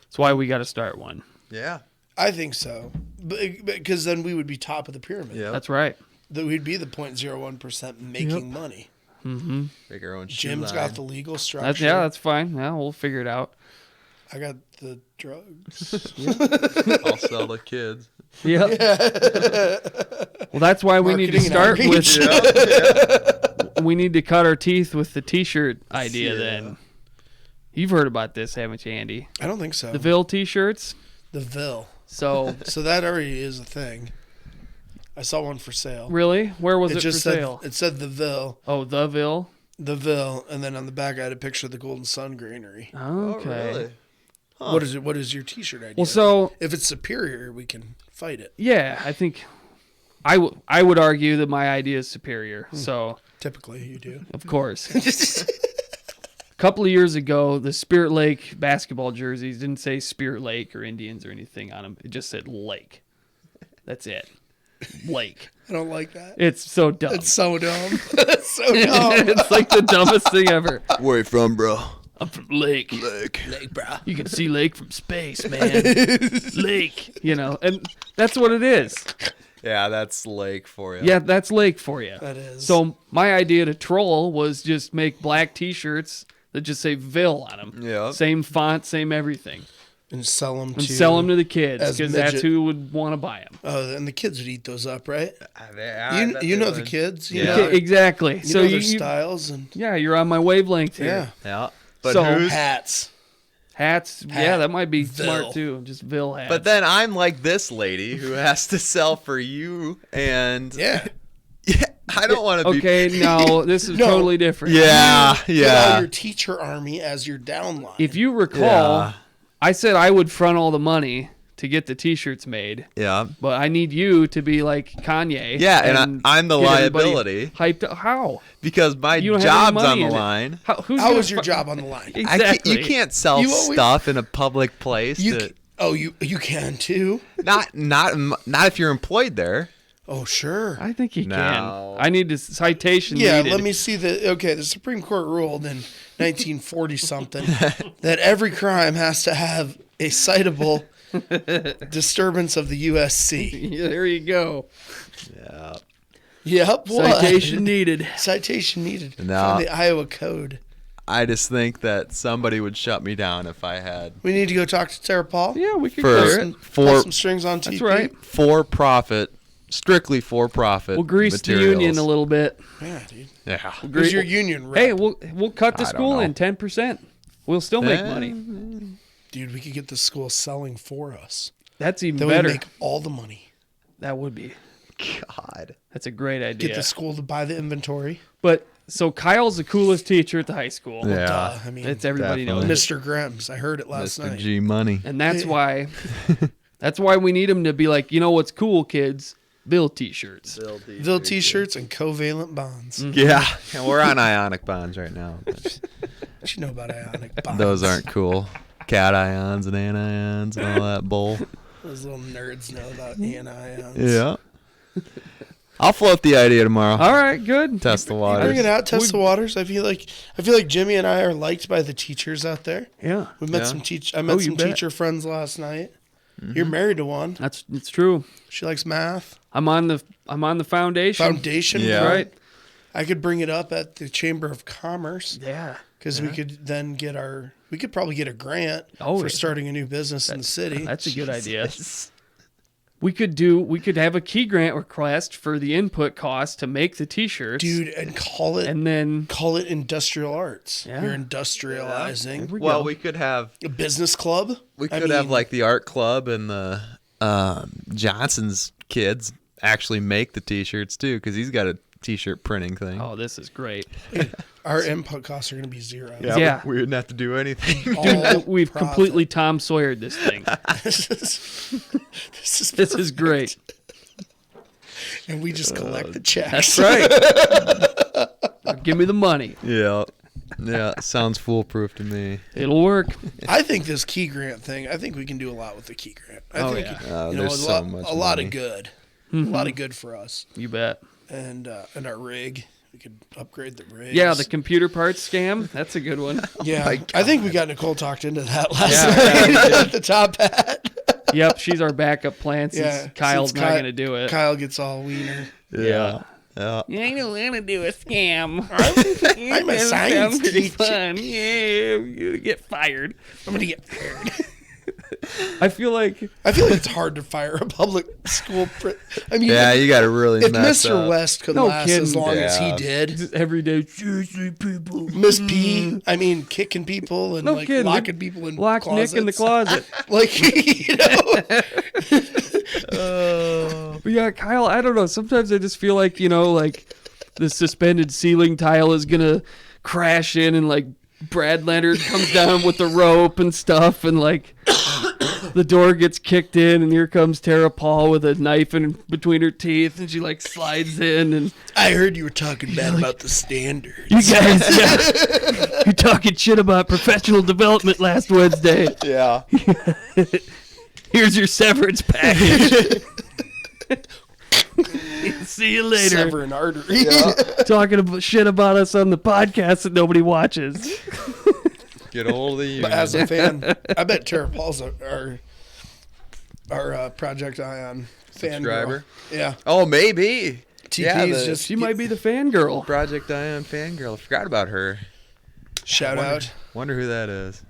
That's why we got to start one.
Yeah.
I think so, because then we would be top of the pyramid.
Yeah.
That's right.
That we'd be the 0.01% making money.
Make our own shoe
Jim's
line.
got the legal structure.
That's fine. Yeah, we'll figure it out.
I got the drugs.
I'll sell the kids.
Yeah. Well, that's why we need to
Marketing and
start
outreach.
with. We need to cut our teeth with the T-shirt idea. Then you've heard about this, haven't you, Andy?
I don't think so.
The Ville T-shirts.
The Ville.
So
So that already is a thing. I saw one for sale.
really, where was it,
just
for
said,
sale?
It said the Ville.
Oh, the Ville.
The Ville, and then on the back I had a picture of the Golden Sun Granary.
Okay.
Oh, really?
What is it? What is your T-shirt idea?
Well, so
if it's superior, we can fight it.
yeah, I think I would argue that my idea is superior. So
Typically, you do.
of course. A couple of years ago, the Spirit Lake basketball jerseys didn't say Spirit Lake or Indians or anything on them. It just said Lake. That's it. Lake.
I don't like that.
It's so dumb.
It's so dumb. It's so dumb.
It's like the dumbest thing ever.
Where you from, bro?
I'm from Lake.
Lake, bro.
You can see Lake from space, man. Lake, and that's what it is.
Yeah, that's Lake for you.
Yeah, that's Lake for you.
That is.
So my idea to troll was just make black T-shirts that just say Ville on them.
Yeah.
Same font, same everything.
And sell them
And sell them to the kids
as
because that's
midget.
who would want to buy them.
Oh, and the kids would eat those up, right?
You
You know the kids. You
Yeah.
know,
Exactly.
you
So
know their styles and
yeah, you're on my wavelength here.
yeah.
Yeah. But
So-
who's
Hats.
Hats, yeah,
Hat.
that might be
Ville.
smart too. Just Ville hats.
But then I'm like this lady who has to sell for you, and
Yeah.
yeah, I don't want to be.
okay, no, this is
No.
totally different.
Yeah,
Put all
yeah.
your teacher army as your downline.
If you recall,
Yeah.
I said I would front all the money to get the T-shirts made.
Yeah.
But I need you to be like Kanye.
Yeah, and I'm the
get everybody
liability.
Hyped up. How?
Because my
You don't have any
job's
money
on the
in it.
line.
Who's
How
gonna
is your
fu-
job on the line?
Exactly.
You can't sell
You always-
stuff in a public place.
You can too.
Not if you're employed there.
Oh sure.
I think you
No.
can. I need a citation.
Yeah,
needed.
let me see the Supreme Court ruled in 1940 something that every crime has to have a citable disturbance of the USC.
Yeah, there you go.
Yeah.
Yep. what?
Citation needed.
Citation needed
No.
from the Iowa Code.
I just think that somebody would shut me down if I had
We need to go talk to Tara Paul.
Yeah, we could
For-
clear it.
Pull some strings on TP.
That's right.
strictly for profit.
We'll grease
materials.
the union a little bit.
Yeah, dude.
Yeah.
Who's your union rep?
Hey, we'll cut the
I don't
school
know.
in 10%. We'll still make
Eh.
money.
Dude, we could get the school selling for us.
That's even
Then
better.
we make all the money.
That would be.
God.
That's a great
Get
idea.
the school to buy the inventory.
But so Kyle's the coolest teacher at the high school.
Yeah.
Duh. I mean,
It's everybody
Definitely.
knows.
Mr. Grims. I heard it last
Mr.
night.
G Money.
And that's why we need him to be like, you know what's cool, kids? Bill t-shirts.
Ville t-shirts and covalent bonds.
Yeah. And we're on ionic bonds right now. but
What you know about ionic bonds?
Those aren't cool. Cations and anions and all that bull.
Those little nerds know about anions.
Yeah. I'll float the idea tomorrow.
All right, good.
Test the
Bring
waters.
it out, test the waters. I feel like Jimmy and I are liked by the teachers out there.
Yeah,
We met
Yeah.
some I met
Oh, you
some
bet.
teacher friends last night. You're married to one.
it's true.
She likes math.
I'm on the foundation.
Foundation.
Yeah.
bro.
Right.
I could bring it up at the Chamber of Commerce
Yeah.
because we could then we could probably get a grant
Oh,
for
yeah.
starting a new business in the city.
That's a good idea. We could have a key grant request for the input cost to make the t-shirts.
Dude, and call it
And then
industrial arts.
Yeah.
You're industrializing.
Well, we could have
A business club.
we
I
could have
mean,
like the art club and the Johnson's kids actually make the t-shirts too because he's got a t-shirt printing thing.
oh, this is great.
our input costs are going to be zero.
Yeah.
We wouldn't have to do anything.
All
We've
profit.
completely Tom Sawyered this thing. This is great.
And we just collect the checks.
That's right. Now give me the money.
Yeah. Yeah, sounds foolproof to me.
It'll work.
I think this key grant thing, I think we can do a lot with the key grant. I
Oh,
think
yeah.
There's so much
a lot
money.
of good. A lot of good for us.
You bet.
And our rig. We could upgrade the rig.
Yeah, the computer parts scam. That's a good one.
Yeah, I think we got Nicole talked into that last
Yeah,
night at the top hat.
Yep, she's our backup plan since
Yeah,
Kyle's
since
not going to do it.
Kyle gets all wiener.
Yeah.
I don't want to do a scam.
I'm a science teacher.
fun. Yeah, you get fired.
I'm gonna get fired.
I feel like
it's hard to fire a public school. I mean,
Yeah, you got to really
if
mess
Mr.
up.
West could
No
last as
kidding.
long as he
Yeah.
did,
every day, seriously, people.
Miss P, I mean, kicking people and
No
like
kidding.
locking people in
Lock
closets.
Nick in the closet.
Like, you know,
But yeah, Kyle, I don't know. Sometimes I just feel like, like the suspended ceiling tile is going to crash in and like Brad Leonard comes down with the rope and stuff and like the door gets kicked in and here comes Tara Paul with a knife in between her teeth and she like slides in and
I heard you were talking bad about the standard.
you guys, yeah, you're talking shit about professional development last Wednesday.
Yeah.
Here's your severance package. See you later.
Sever an artery.
Talking about shit about us on the podcast that nobody watches.
Get a hold of you.
But as a fan, I bet Tara Paul's our Project Ion fan.
Subscriber?
Girl. Yeah.
Oh, maybe.
TP
Yeah,
is
the
just
She might be the fangirl.
Project Ion fangirl. I forgot about her.
shout out.
Wonder who that is.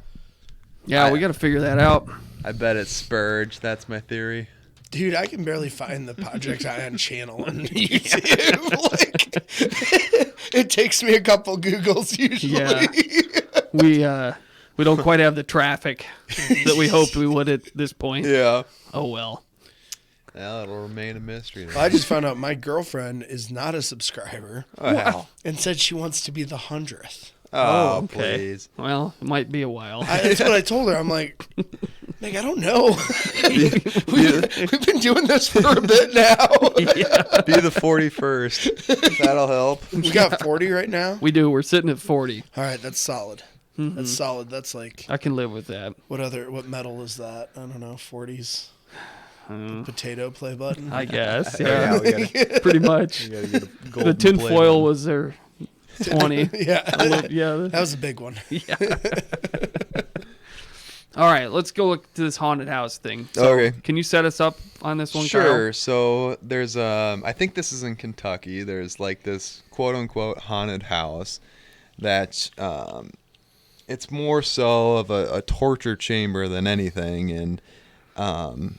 Yeah, we got to figure that out.
I bet it's Spurge. That's my theory.
Dude, I can barely find the Project Ion channel on YouTube. Like, it takes me a couple Googles usually.
Yeah. We don't quite have the traffic that we hoped we would at this point.
Yeah.
Oh well.
Well, it'll remain a mystery. Then.
I just found out my girlfriend is not a subscriber
Oh, hell.
and said she wants to be the 100th.
Oh,
okay.
please.
Well, it might be a while.
That's what I told her. I'm like, Nick, I don't know. we've been doing this for a bit now.
Be the 41st. That'll help.
We got 40 right now.
We do. We're sitting at 40.
All right, that's solid. That's solid. That's like,
I can live with that.
what metal is that? I don't know. 40s. Potato play button.
I guess.
Yeah,
Yeah,
we gotta,
pretty much.
we gotta get a
The
golden
tin
play
foil
button.
was their 20.
Yeah,
Yeah.
that was a big one.
All right, let's go look to this haunted house thing. So,
Okay.
Can you set us up on this one,
Sure.
Kyle?
So there's I think this is in Kentucky. There's like this quote unquote haunted house that it's more so of a torture chamber than anything, and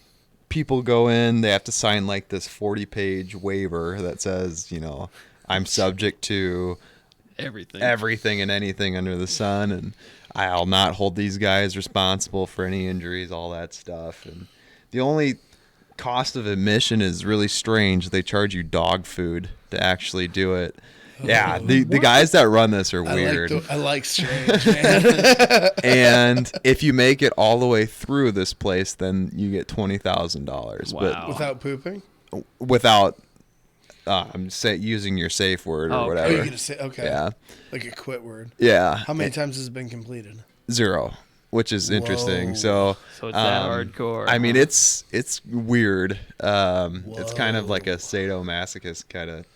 people go in, they have to sign like this 40-page waiver that says, you know, I'm subject to everything and anything under the sun, and I'll not hold these guys responsible for any injuries, all that stuff. And the only cost of admission is really strange. They charge you dog food to actually do it. Yeah, the guys that run this are weird.
I like strange, man.
And if you make it all the way through this place, then you get $20,000.
Wow.
Without pooping?
But without using your safe word or
Oh, okay.
Oh,
whatever.
you're going to say, okay.
Yeah.
Like a quit word.
Yeah.
How many times has it been completed?
0, which is interesting.
Whoa.
So
So it's that hardcore.
I mean,
huh?
it's weird. It's kind of like a sadomasochist kind of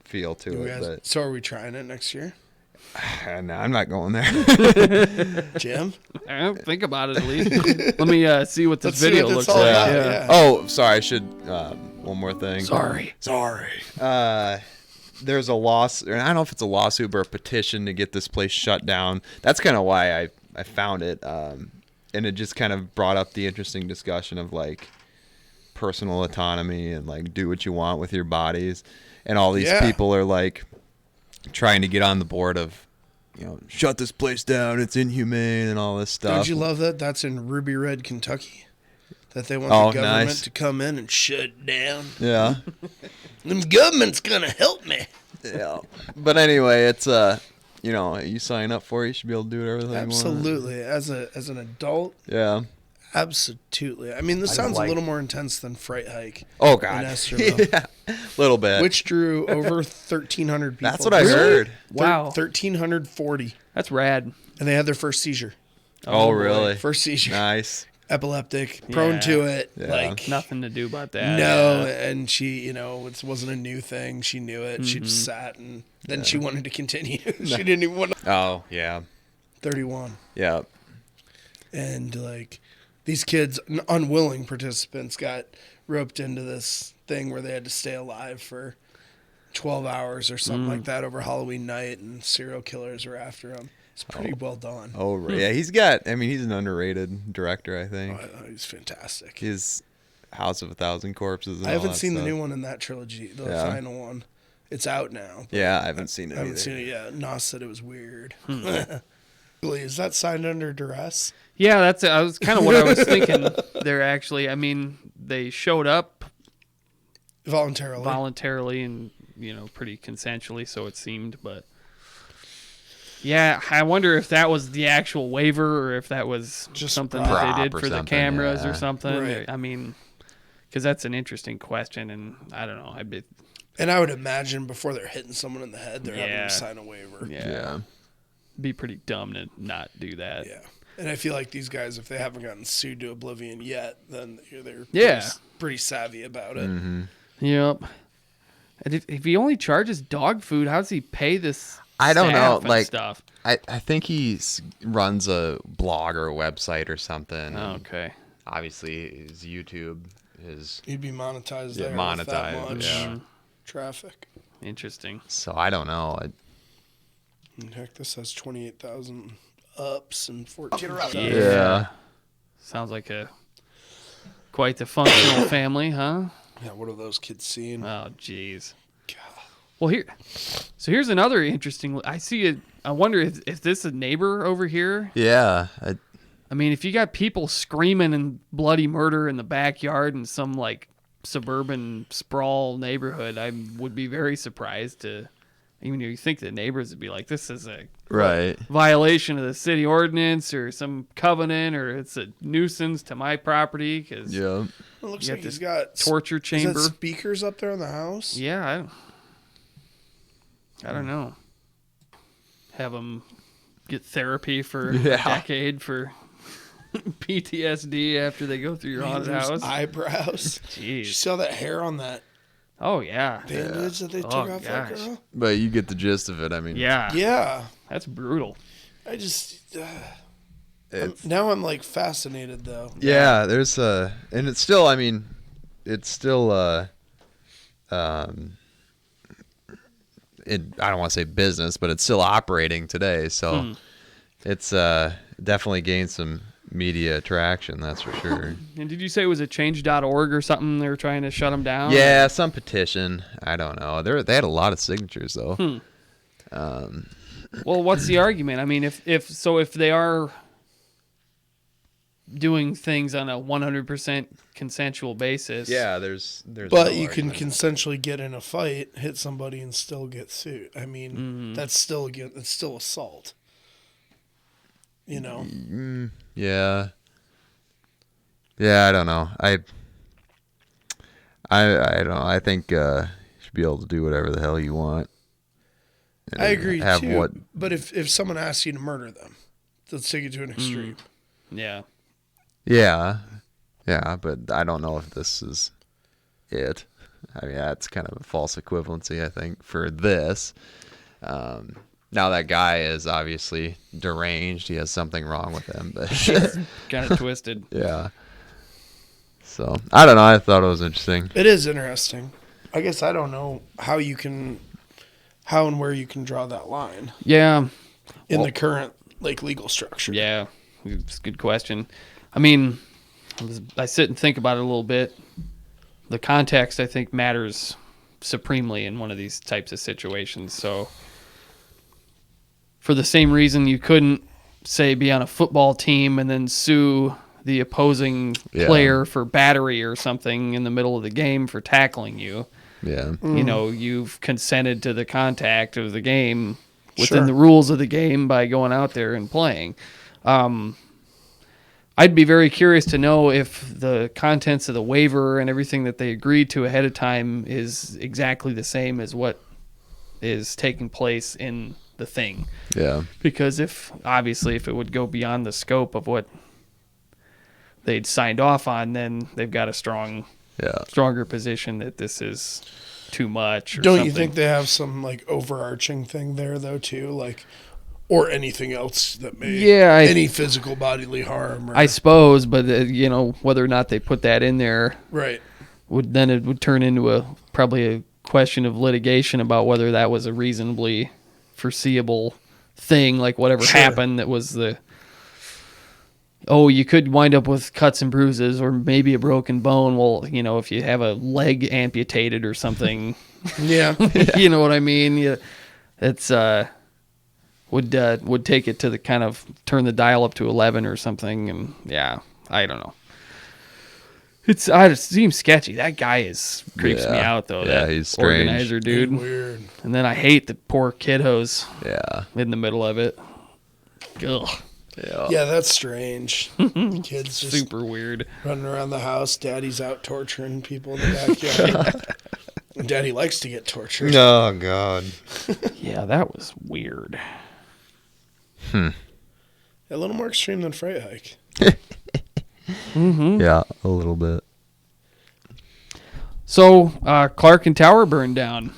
feel to it. But
So are we trying it next year?
no, I'm not going there.
Jim?
Think about it at least. Let me see what this
Let's see
video
what
looks
that's
like.
all about,
Yeah.
yeah.
Oh, sorry. I should. One more thing.
Sorry.
There's a lawsuit. I don't know if it's a lawsuit or a petition to get this place shut down. That's kind of why I found it. And it just kind of brought up the interesting discussion of like personal autonomy and like do what you want with your bodies. And all these people are like trying to get on the board of, you know, shut this place down. It's inhumane and all this stuff.
Don't you love that? That's in Ruby Red, Kentucky. That they want
Oh,
the government
nice.
to come in and shut it down.
Yeah.
Them government's going to help me.
Yeah. But anyway, it's you know, you sign up for it, you should be able to do whatever they want.
Absolutely. As an adult,
Yeah.
absolutely. I mean, this sounds a little more intense than Fright Hike.
Oh
in
God.
Estherville,
Yeah. Little bit.
which drew over 1,300 people.
That's what I heard.
Wow.
1,340.
That's rad.
And they had their first seizure.
Oh,
boy.
really?
First seizure.
Nice.
Epileptic, prone
Yeah.
to it.
Yeah.
Like,
Nothing to do about that.
no.
Yeah.
And she, you know, it wasn't a new thing. She knew it. She just sat and then she wanted to continue. She didn't even want to.
Oh, yeah.
31.
Yeah.
And like these kids, unwilling participants, got roped into this thing where they had to stay alive for 12 hours or something like that over Halloween night, and serial killers were after them. It's pretty well done.
Oh, right. Yeah, he's an underrated director, I think.
He's fantastic.
His House of a Thousand Corpses and
I
all
haven't
that
seen the
stuff.
new one in that trilogy, the
Yeah.
final one. It's out now.
Yeah, I haven't seen it
I haven't
either.
seen it yet. Nas said it was weird. Is that signed under duress?
Yeah, I was kind of what I was thinking. They're actually, I mean, they showed up voluntarily and, you know, pretty consensually, so it seemed, but yeah, I wonder if that was the actual waiver or if that was
Just
something
prop
that they did
or
for the
something,
cameras
yeah.
or something.
Right.
I mean, because that's an interesting question, and I don't know.
And I would imagine before they're hitting someone in the head, they're having
Yeah.
to sign a waiver.
yeah, be pretty dumb to not do that.
Yeah. And I feel like these guys, if they haven't gotten sued to oblivion yet, then they're
Yeah.
pretty savvy about it.
Yep. And if he only charges dog food, how does he pay this?
I don't know,
staff and
like-
stuff.
I think he runs a blog or a website or something.
Oh, okay.
Obviously, his YouTube is.
You'd be monetized
Yeah,
there with that
monetized,
much
yeah.
traffic.
Interesting.
So I don't know.
And heck, this has 28,000 ups and 14,000.
Yeah. Sounds like quite the functional family, huh?
Yeah, what are those kids seeing?
Oh, jeez. Well, here's another interesting. I see it. I wonder if this is a neighbor over here.
Yeah.
I mean, if you got people screaming and bloody murder in the backyard in some like suburban sprawl neighborhood, I would be very surprised to. Even you think the neighbors would be like, "This is a
Right.
violation of the city ordinance or some covenant, or it's a nuisance to my property because
Yeah.
It looks
You
like
got
he's got
torture
Is
chamber.
that speakers up there in the house?
Yeah, I don't know. Have them get therapy for a decade for PTSD after they go through your haunted
Those
house.
eyebrows. Did you
Jeez.
see all that hair on that
Oh yeah.
bandage that they took
Oh,
off that
gosh.
girl?
But you get the gist of it. I mean,
Yeah.
Yeah.
That's brutal.
I just
it's,
now I'm like fascinated though.
yeah, there's and it's still, I mean, it's still I don't want to say business, but it's still operating today. So it's definitely gained some media attraction, that's for sure.
And did you say it was a change.org or something? They were trying to shut them down?
Yeah, some petition. I don't know. They had a lot of signatures though.
Well, what's the argument? I mean, if they are doing things on a 100% consensual basis.
Yeah, there's
But
no
you can
argument.
consensually get in a fight, hit somebody, and still get sued. I mean, that's still assault. You know.
Yeah. Yeah, I don't know. I don't know. I think you should be able to do whatever the hell you want. And
I agree
have
too.
what
But if someone asks you to murder them, let's take it to an extreme.
Yeah.
Yeah. Yeah, but I don't know if this is it. I mean, that's kind of a false equivalency, I think, for this. Now that guy is obviously deranged. He has something wrong with him, but
Kind of twisted.
yeah. So, I don't know. I thought it was interesting.
It is interesting. I guess I don't know how and where you can draw that line
Yeah.
in the current like legal structure.
Yeah. It's a good question. I mean, I sit and think about it a little bit. The context, I think, matters supremely in one of these types of situations. So, for the same reason you couldn't, say, be on a football team and then sue the opposing player for battery or something in the middle of the game for tackling you.
Yeah.
You know, you've consented to the contact of the game within
Sure.
the rules of the game by going out there and playing. I'd be very curious to know if the contents of the waiver and everything that they agreed to ahead of time is exactly the same as what is taking place in the thing.
Yeah.
Because if it would go beyond the scope of what they'd signed off on, then they've got a stronger position that this is too much. Or
Don't
something.
you think they have some like overarching thing there though too, like, or anything else that may any physical bodily harm? Or,
I suppose, but whether or not they put that in there
right.
it would turn into probably a question of litigation about whether that was a reasonably foreseeable thing, like whatever happened that was you could wind up with cuts and bruises or maybe a broken bone. Well, if you have a leg amputated or something,
Yeah.
you know what I mean? Yeah, it's would take it to the kind of turn the dial up to 11 or something, and yeah, I don't know. It seems sketchy. That guy creeps me out though.
Yeah,
that
he's strange.
organizer dude.
Weird.
And then I hate the poor kiddos
Yeah.
in the middle of it. Ugh,
Yeah.
Yeah, that's strange. Kids just
super weird.
running around the house. Daddy's out torturing people in the backyard. And Daddy likes to get tortured.
Oh God.
Yeah, that was weird.
A little more extreme than Fright Hike.
Yeah, a little bit.
So Clark and Tower burned down.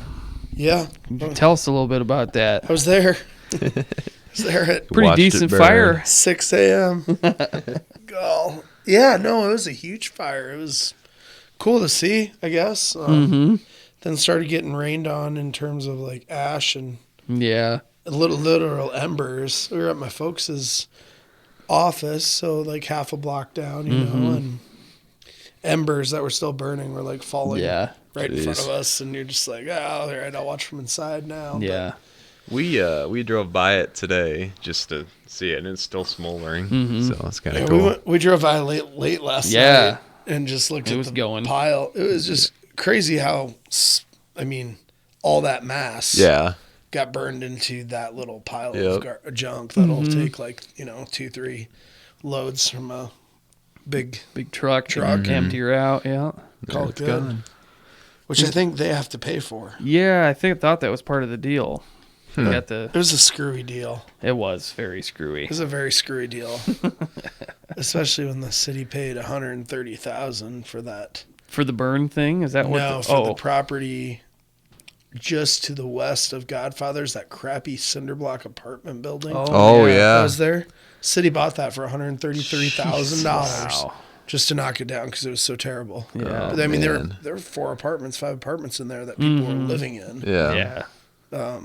Yeah.
Tell us a little bit about that.
I was there. I was there at
Pretty
Watched it
decent
burn.
fire.
6 a.m. Oh, yeah, no, it was a huge fire. It was cool to see, I guess. Then started getting rained on in terms of like ash and
Yeah.
literal embers. We were at my folks' office, so like half a block down, you know, and embers that were still burning were like falling
Yeah.
right in front
Jeez.
of us, and you're just like, oh, all right, I'll watch from inside now.
Yeah.
We drove by it today just to see it, and it's still smoldering. So it's kind
Yeah,
of cool.
we drove by late last
Yeah.
night and just looked
It
at
was
the
going.
pile. It was just crazy how, all that mass.
Yeah.
got burned into that little pile
Yep.
of junk that'll take like 2-3 loads from a big
truck,
Truck.
empty her out. Yeah,
call it good. Which I think they have to pay for.
yeah. I thought that was part of the deal. They got
It was a screwy deal.
It was very screwy.
It was a very screwy deal, especially when the city paid $130,000 for that.
For the burn thing, is that what?
No, for the property just to the west of Godfather's, that crappy cinder block apartment building.
Oh, yeah.
That was there. City bought that for $133,000
Wow.
just to knock it down because it was so terrible.
Yeah.
But, I mean,
man.
there were 5 apartments in there that people were living in.
Yeah.
Yeah.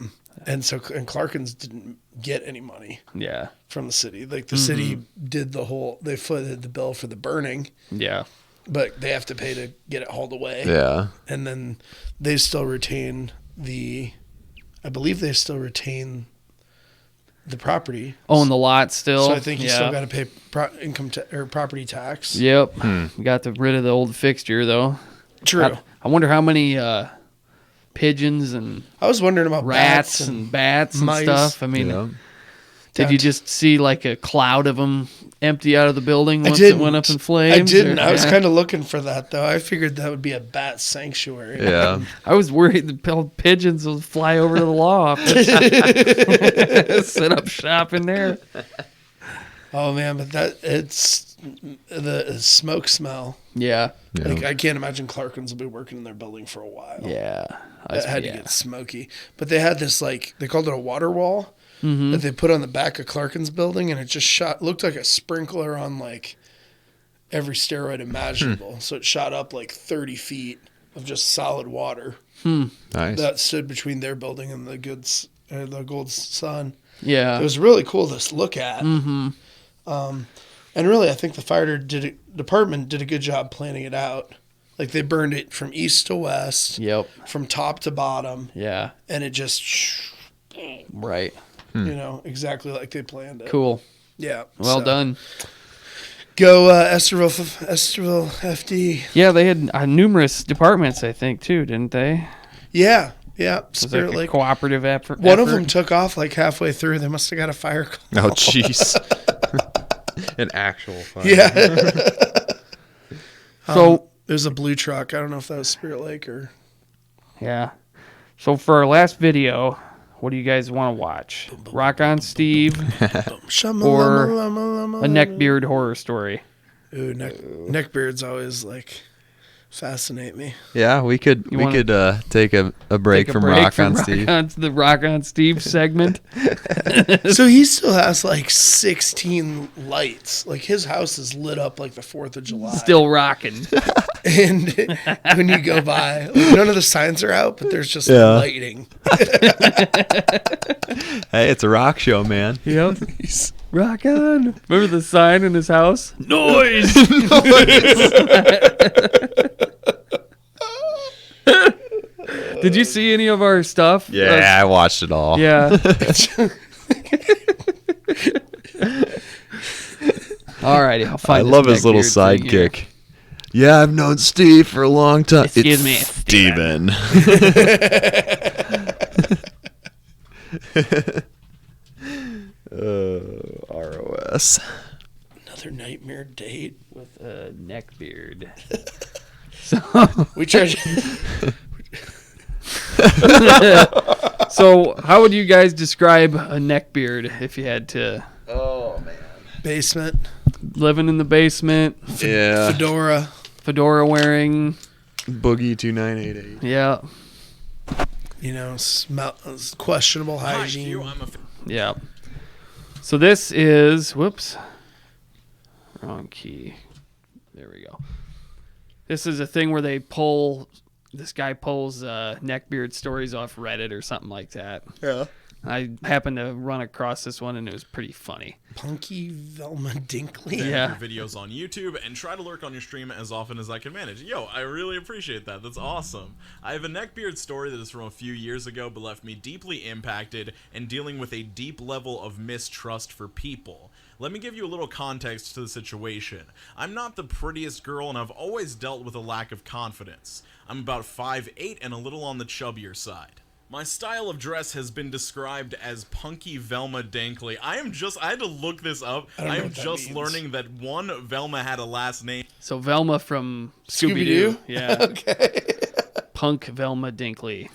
And Clarkins didn't get any money
Yeah.
from the city. Like the city did they footed the bill for the burning,
Yeah.
but they have to pay to get it hauled away.
Yeah.
And then they still retain I believe they still retain the property.
Own the lot still.
So I think you
yeah.
still got to pay or property tax.
Yep. Got rid of the old fixture though.
True.
I wonder how many pigeons and
I was wondering about
rats
bats
and bats and
mice.
stuff. I mean,
Yeah.
did you just see like a cloud of them empty out of the building once
didn't.
it went up in flames?
I didn't.
or-
I was
Yeah.
kind of looking for that though. I figured that would be a bat sanctuary.
Yeah.
I was worried the pigeons would fly over to the loft. Set up shop in there.
Oh man, but it's the smoke smell.
Yeah.
Yeah.
Like I can't imagine Clarkins will be working in their building for a while.
Yeah.
It had to get smoky. But they had this they called it a water wall that they put on the back of Clarkins building, and it just looked like a sprinkler on like every steroid imaginable. So it shot up like 30 feet of just solid water
Nice.
that stood between their building and the Gold Sun.
Yeah.
It was really cool to look at. And really, I think the fire department did a good job planning it out. Like they burned it from east to west,
Yep.
from top to bottom,
Yeah.
and it just,
Right.
exactly like they planned it.
Cool.
Yeah.
Well
so,
done.
Go Esterville FD.
Yeah, they had numerous departments, I think, too, didn't they?
Yeah.
It was
Spirit
like a
Lake.
cooperative effort.
One of them took off like halfway through. They must have got a fire call.
Oh, jeez. An actual fire.
Yeah.
So
There's a blue truck. I don't know if that was Spirit Lake or.
yeah. So for our last video, what do you guys want to watch? Rock on Steve, or a neckbeard horror story.
Ooh, neckbeards always like fascinate me.
Yeah, we could take a break
Take a
from
break
Rock
from
on Steve.
the Rock on Steve segment.
So he still has like 16 lights. Like his house is lit up like the 4th of July.
Still rocking.
And when you go by, like, none of the signs are out, but there's just
Yeah.
lighting.
Hey, it's a rock show, man.
Yep. Rock on. Remember the sign in his house? Noise. Did you see any of our stuff?
Yeah, I watched it all.
Yeah. Alrighty, I'll find
I
this
love his little
neckbeard thing here.
sidekick. Yeah, I've known Steve for a long time.
Excuse me,
It's Steven. ROS.
Another nightmare date.
With a neckbeard.
We tried.
So, how would you guys describe a neckbeard if you had to?
Oh, man.
Basement,
Living in the basement,
Yeah.
fedora wearing.
Boogie 2988.
Yeah.
questionable hygiene.
Yeah. So this is, whoops, wrong key. There we go. This is a thing where this guy pulls neckbeard stories off Reddit or something like that.
Yeah.
I happened to run across this one and it was pretty funny.
Punky Velma Dinkley.
Yeah.
Your videos on YouTube and try to lurk on your stream as often as I can manage. Yo, I really appreciate that. That's awesome. I have a neckbeard story that is from a few years ago but left me deeply impacted and dealing with a deep level of mistrust for people. Let me give you a little context to the situation. I'm not the prettiest girl and I've always dealt with a lack of confidence. I'm about 5'8" and a little on the chubbier side. My style of dress has been described as punky Velma Dinkley. I had to look this up. I am just learning that one Velma had a last name.
So Velma from
Scooby-Doo?
Scooby-Doo. Yeah.
Okay.
Punk Velma Dinkley.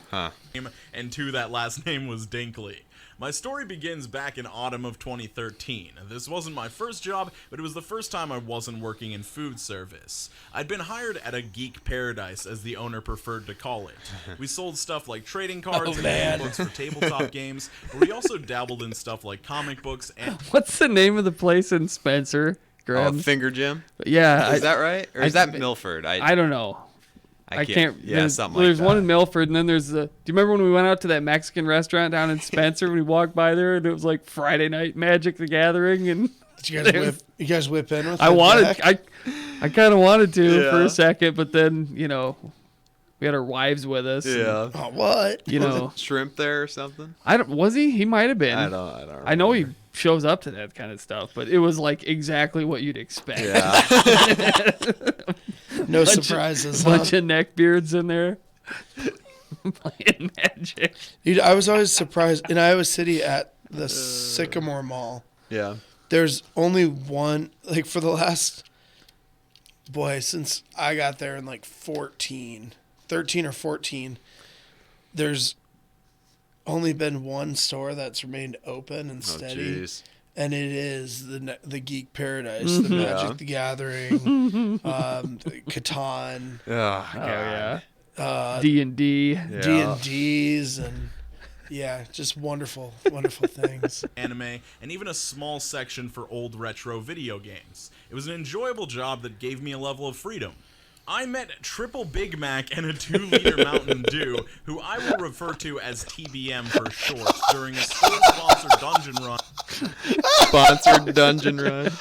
And two, that last name was Dinkley. My story begins back in autumn of 2013. This wasn't my first job, but it was the first time I wasn't working in food service. I'd been hired at a geek paradise, as the owner preferred to call it. We sold stuff like trading cards and books for tabletop games, but we also dabbled in stuff like comic books and...
What's the name of the place in Spencer? Graham?
Finger Jim?
Yeah.
Is that right? Or is that Milford?
I don't know. I can't.
Yeah, something like
there's
that.
one in Milford, and then there's the. Do you remember when we went out to that Mexican restaurant down in Spencer? When we walked by there, and it was like Friday Night Magic: The Gathering, and
Did you guys whip in with?
I kind of wanted to for
Yeah.
a second, but then we had our wives with us. and,
Yeah.
Oh, what?
Was it shrimp there or something?
I don't. Was he? He might have been.
I don't remember.
I know he shows up to that kind of stuff, but it was like exactly what you'd expect.
Yeah.
No surprises.
Bunch of neckbeards in there playing Magic.
Dude, I was always surprised in Iowa City at the Sycamore Mall.
Yeah.
There's only one, like for the last, since I got there in like 13 or 14, there's only been one store that's remained open and steady.
Jeez.
And it is the Geek Paradise, the Magic the Gathering, Catan,
Yeah. D&D.
D&Ds, and just wonderful, wonderful things.
Anime, and even a small section for old retro video games. It was an enjoyable job that gave me a level of freedom. I met Triple Big Mac and a 2-liter Mountain Dew, who I will refer to as TBM for short, during a school-sponsored dungeon run.
Sponsored dungeon run.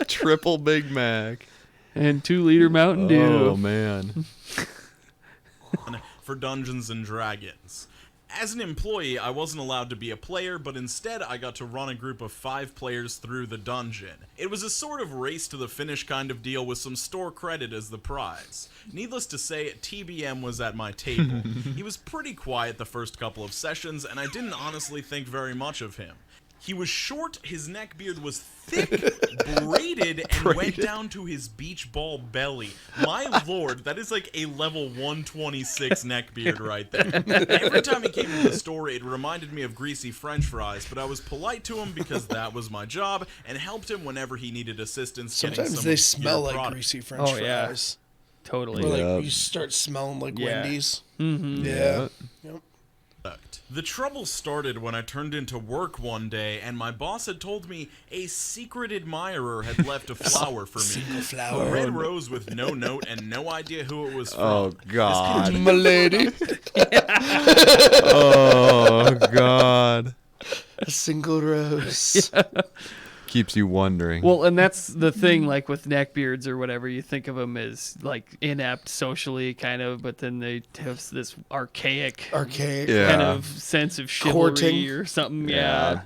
Triple Big Mac.
And 2-liter Mountain Dew.
Oh, man.
For Dungeons and Dragons. As an employee, I wasn't allowed to be a player, but instead I got to run a group of 5 players through the dungeon. It was a sort of race to the finish kind of deal with some store credit as the prize. Needless to say, TBM was at my table. He was pretty quiet the first couple of sessions, and I didn't honestly think very much of him. He was short, his neckbeard was thick, braided, and went down to his beach ball belly. My lord, that is like a level 126 neckbeard right there. Every time he came to the store, it reminded me of greasy french fries, but I was polite to him because that was my job, and helped him whenever he needed assistance getting
Sometimes
some
they
obscure
smell like
product.
greasy French fries.
Totally.
Or like you start smelling like
Yeah.
Wendy's.
Mm-hmm.
Yeah. Yep.
The trouble started when I turned into work one day and my boss had told me a secret admirer had left a flower for me.
Single
A
flower.
red rose with no note and no idea who it was from.
Oh, God.
My lady.
Oh, God.
A single rose.
Keeps you wondering.
Well, and that's the thing, like with neckbeards or whatever, you think of them as like inept socially, kind of, but then they have this archaic
Archaic.
Yeah.
kind of sense of chivalry
Courting.
or something. Yeah.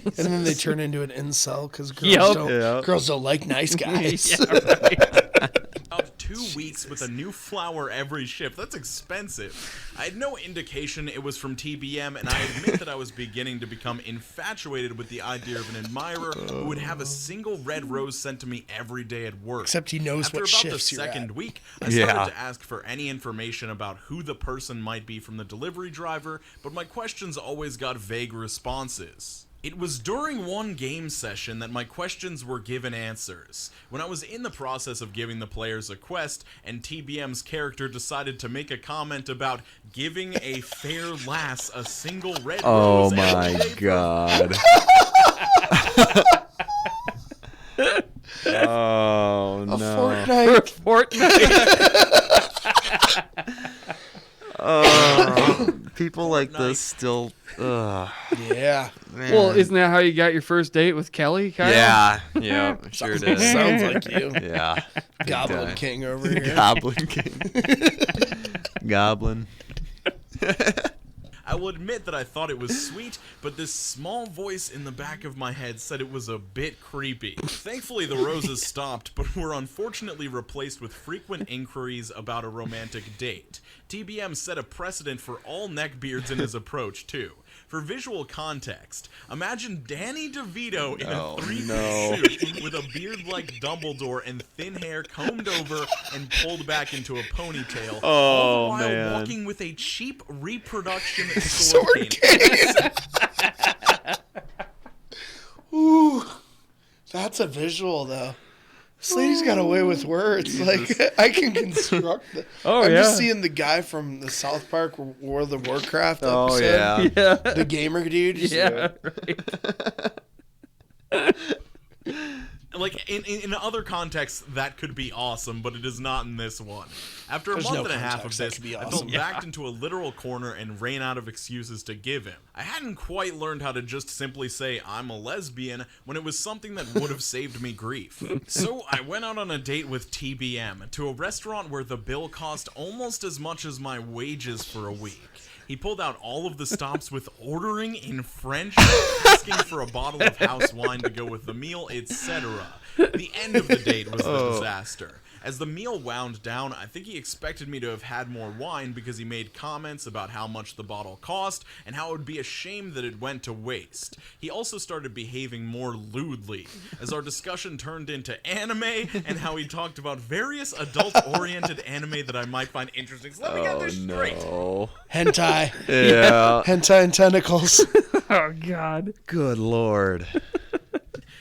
And then they turn into an incel because girls,
Yep.
girls don't like nice guys.
Yeah, right.
About 2 weeks with a new flower every shift. That's expensive. I had no indication it was from TBM, and I admit that I was beginning to become infatuated with the idea of an admirer who would have a single red rose sent to me every day at work.
Except he knows
After
what
about the
shifts you're
second
at.
week, I started to ask for any information about who the person might be from the delivery driver, but my questions always got vague responses. It was during one game session that my questions were given answers. When I was in the process of giving the players a quest, and TBM's character decided to make a comment about giving a fair lass a single red
Oh,
rose every
my
day for
God. Oh, no.
Fortnite.
People like this still.
Yeah.
Man.
Well, isn't that how you got your first date with Kelly, Kyle?
Yeah, sure did.
Sounds like you.
Yeah.
Goblin
time.
King over here.
Goblin King. Goblin.
I will admit that I thought it was sweet, but this small voice in the back of my head said it was a bit creepy. Thankfully, the roses stopped, but were unfortunately replaced with frequent inquiries about a romantic date. TBM set a precedent for all neckbeards in his approach, too. For visual context, imagine Danny DeVito in a three-piece suit with a beard like Dumbledore and thin hair combed over and pulled back into a ponytail, all the while walking with a cheap reproduction sword cane.
Ooh, that's a visual, though. This lady's got a way with words. Like, I can construct that. I'm just seeing the guy from the South Park World of Warcraft episode.
Yeah.
The gamer dude.
Yeah, right.
Like, in other contexts, that could be awesome, but it is not in this one. After a month and a half of this, I felt backed into a literal corner and ran out of excuses to give him. I hadn't quite learned how to just simply say, I'm a lesbian, when it was something that would have saved me grief. So I went out on a date with TBM to a restaurant where the bill cost almost as much as my wages for a week. He pulled out all of the stops with ordering in French, asking for a bottle of house wine to go with the meal, etc. The end of the date was the disaster. As the meal wound down, I think he expected me to have had more wine because he made comments about how much the bottle cost and how it would be a shame that it went to waste. He also started behaving more lewdly, as our discussion turned into anime and how he talked about various adult-oriented anime that I might find interesting. So let me get this straight.
Hentai.
Yeah.
Hentai and tentacles.
Oh, God.
Good Lord.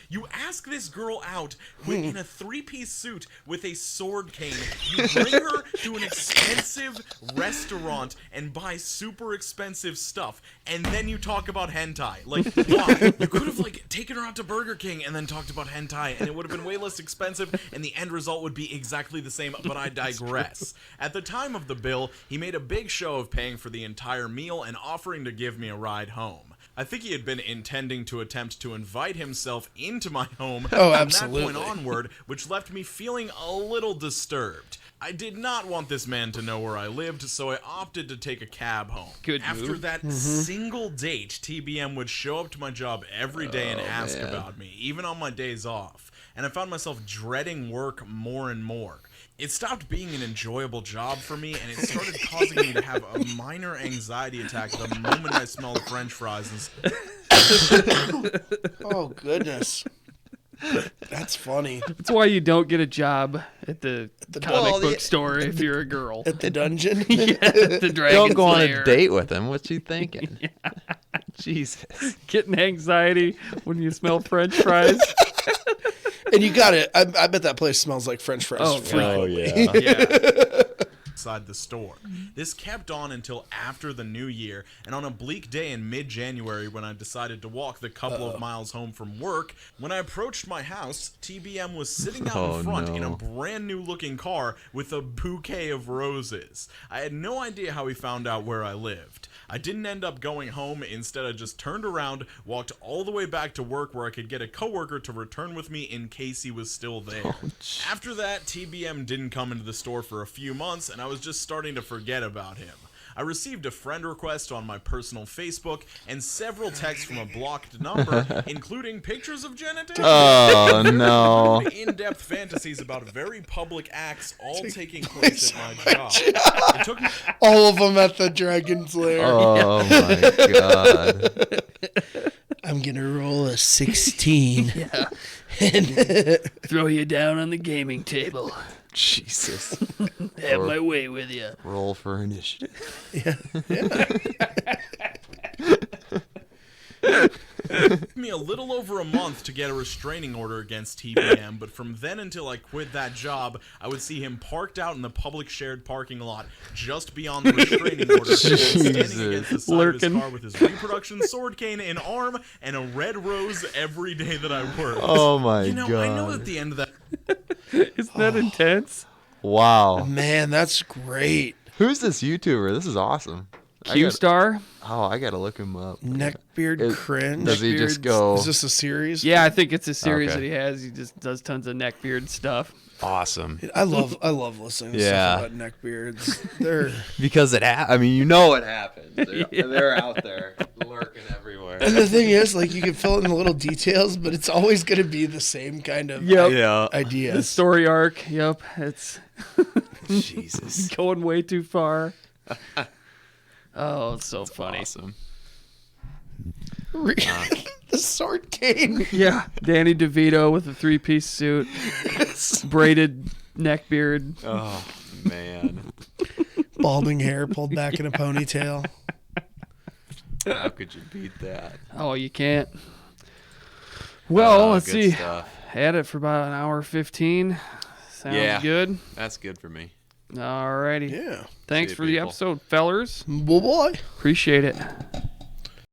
You ask this girl out in a three-piece suit with a sword cane. You bring her to an expensive restaurant and buy super expensive stuff, and then you talk about hentai. Like, why? You could have, like, taken her out to Burger King and then talked about hentai, and it would have been way less expensive, and the end result would be exactly the same, but I digress. At the time of the bill, he made a big show of paying for the entire meal and offering to give me a ride home. I think he had been intending to attempt to invite himself into my home from that point onward, which left me feeling a little disturbed. I did not want this man to know where I lived, so I opted to take a cab home. After that single date, TBM would show up to my job every day and ask about me, even on my days off. And I found myself dreading work more and more. It stopped being an enjoyable job for me, and it started causing me to have a minor anxiety attack the moment I smelled French fries.
Oh, goodness. That's funny.
That's why you don't get a job at the comic book store if you're a girl.
At the dungeon?
Yeah, at the Dragon
Don't go
Slayer.
on a date with him. What's he thinking? Jesus.
Getting anxiety when you smell French fries.
And you got it. I bet that place smells like French fries frequently.
Yeah.
Inside the store. This kept on until after the new year, and on a bleak day in mid-January when I decided to walk the couple of miles home from work, when I approached my house, TBM was sitting out in front in a brand new looking car with a bouquet of roses. I had no idea how he found out where I lived. I didn't end up going home. Instead, I just turned around, walked all the way back to work where I could get a coworker to return with me in case he was still there. After that, TBM didn't come into the store for a few months, and I was just starting to forget about him. I received a friend request on my personal Facebook and several texts from a blocked number, including pictures of genitalia.
Oh, no.
In-depth fantasies about very public acts all taking place at my job. It took me
All of them at the Dragon's Lair.
Oh, my God.
I'm going to roll a 16.
Yeah. Throw you down on the gaming table.
Jesus.
Have my way with you.
Roll for initiative.
It took me a little over a month to get a restraining order against TBM, but from then until I quit that job, I would see him parked out in the public shared parking lot just beyond the restraining order, standing against the side of his car with his reproduction sword cane in arm and a red rose every day that I worked.
Oh, my God.
I know at the end of that...
Isn't that intense?
Wow.
Man, that's great.
Who's this YouTuber? This is awesome.
Q Star.
Oh, I gotta look him up.
Neckbeard Cringe.
Does he just go?
Is this a series?
Yeah, I think it's a series
Okay.
that he has. He just does tons of neckbeard stuff.
Awesome.
I love listening to
Yeah.
stuff about neckbeards. They're
Because it I mean, you know it happens. They're out there lurking everywhere.
and the thing is, like, you can fill in the little details, but it's always going to be the same kind of
Yep.
Yeah.
The
ideas.
story arc. Yep. It's
Jesus.
going way too far. Oh, it's so funny.
Awesome.
The sword cane.
Yeah. Danny DeVito with a 3-piece suit, braided neckbeard.
Oh man.
Balding hair pulled back in a ponytail.
How could you beat that?
Oh, you can't. Well, let's
good
see.
stuff.
Had it for about an hour 15. Sounds
Yeah.
good.
That's good for me.
Alrighty.
Yeah.
Thanks
See
for
you,
the
people.
episode, fellers.
Boy.
Appreciate it.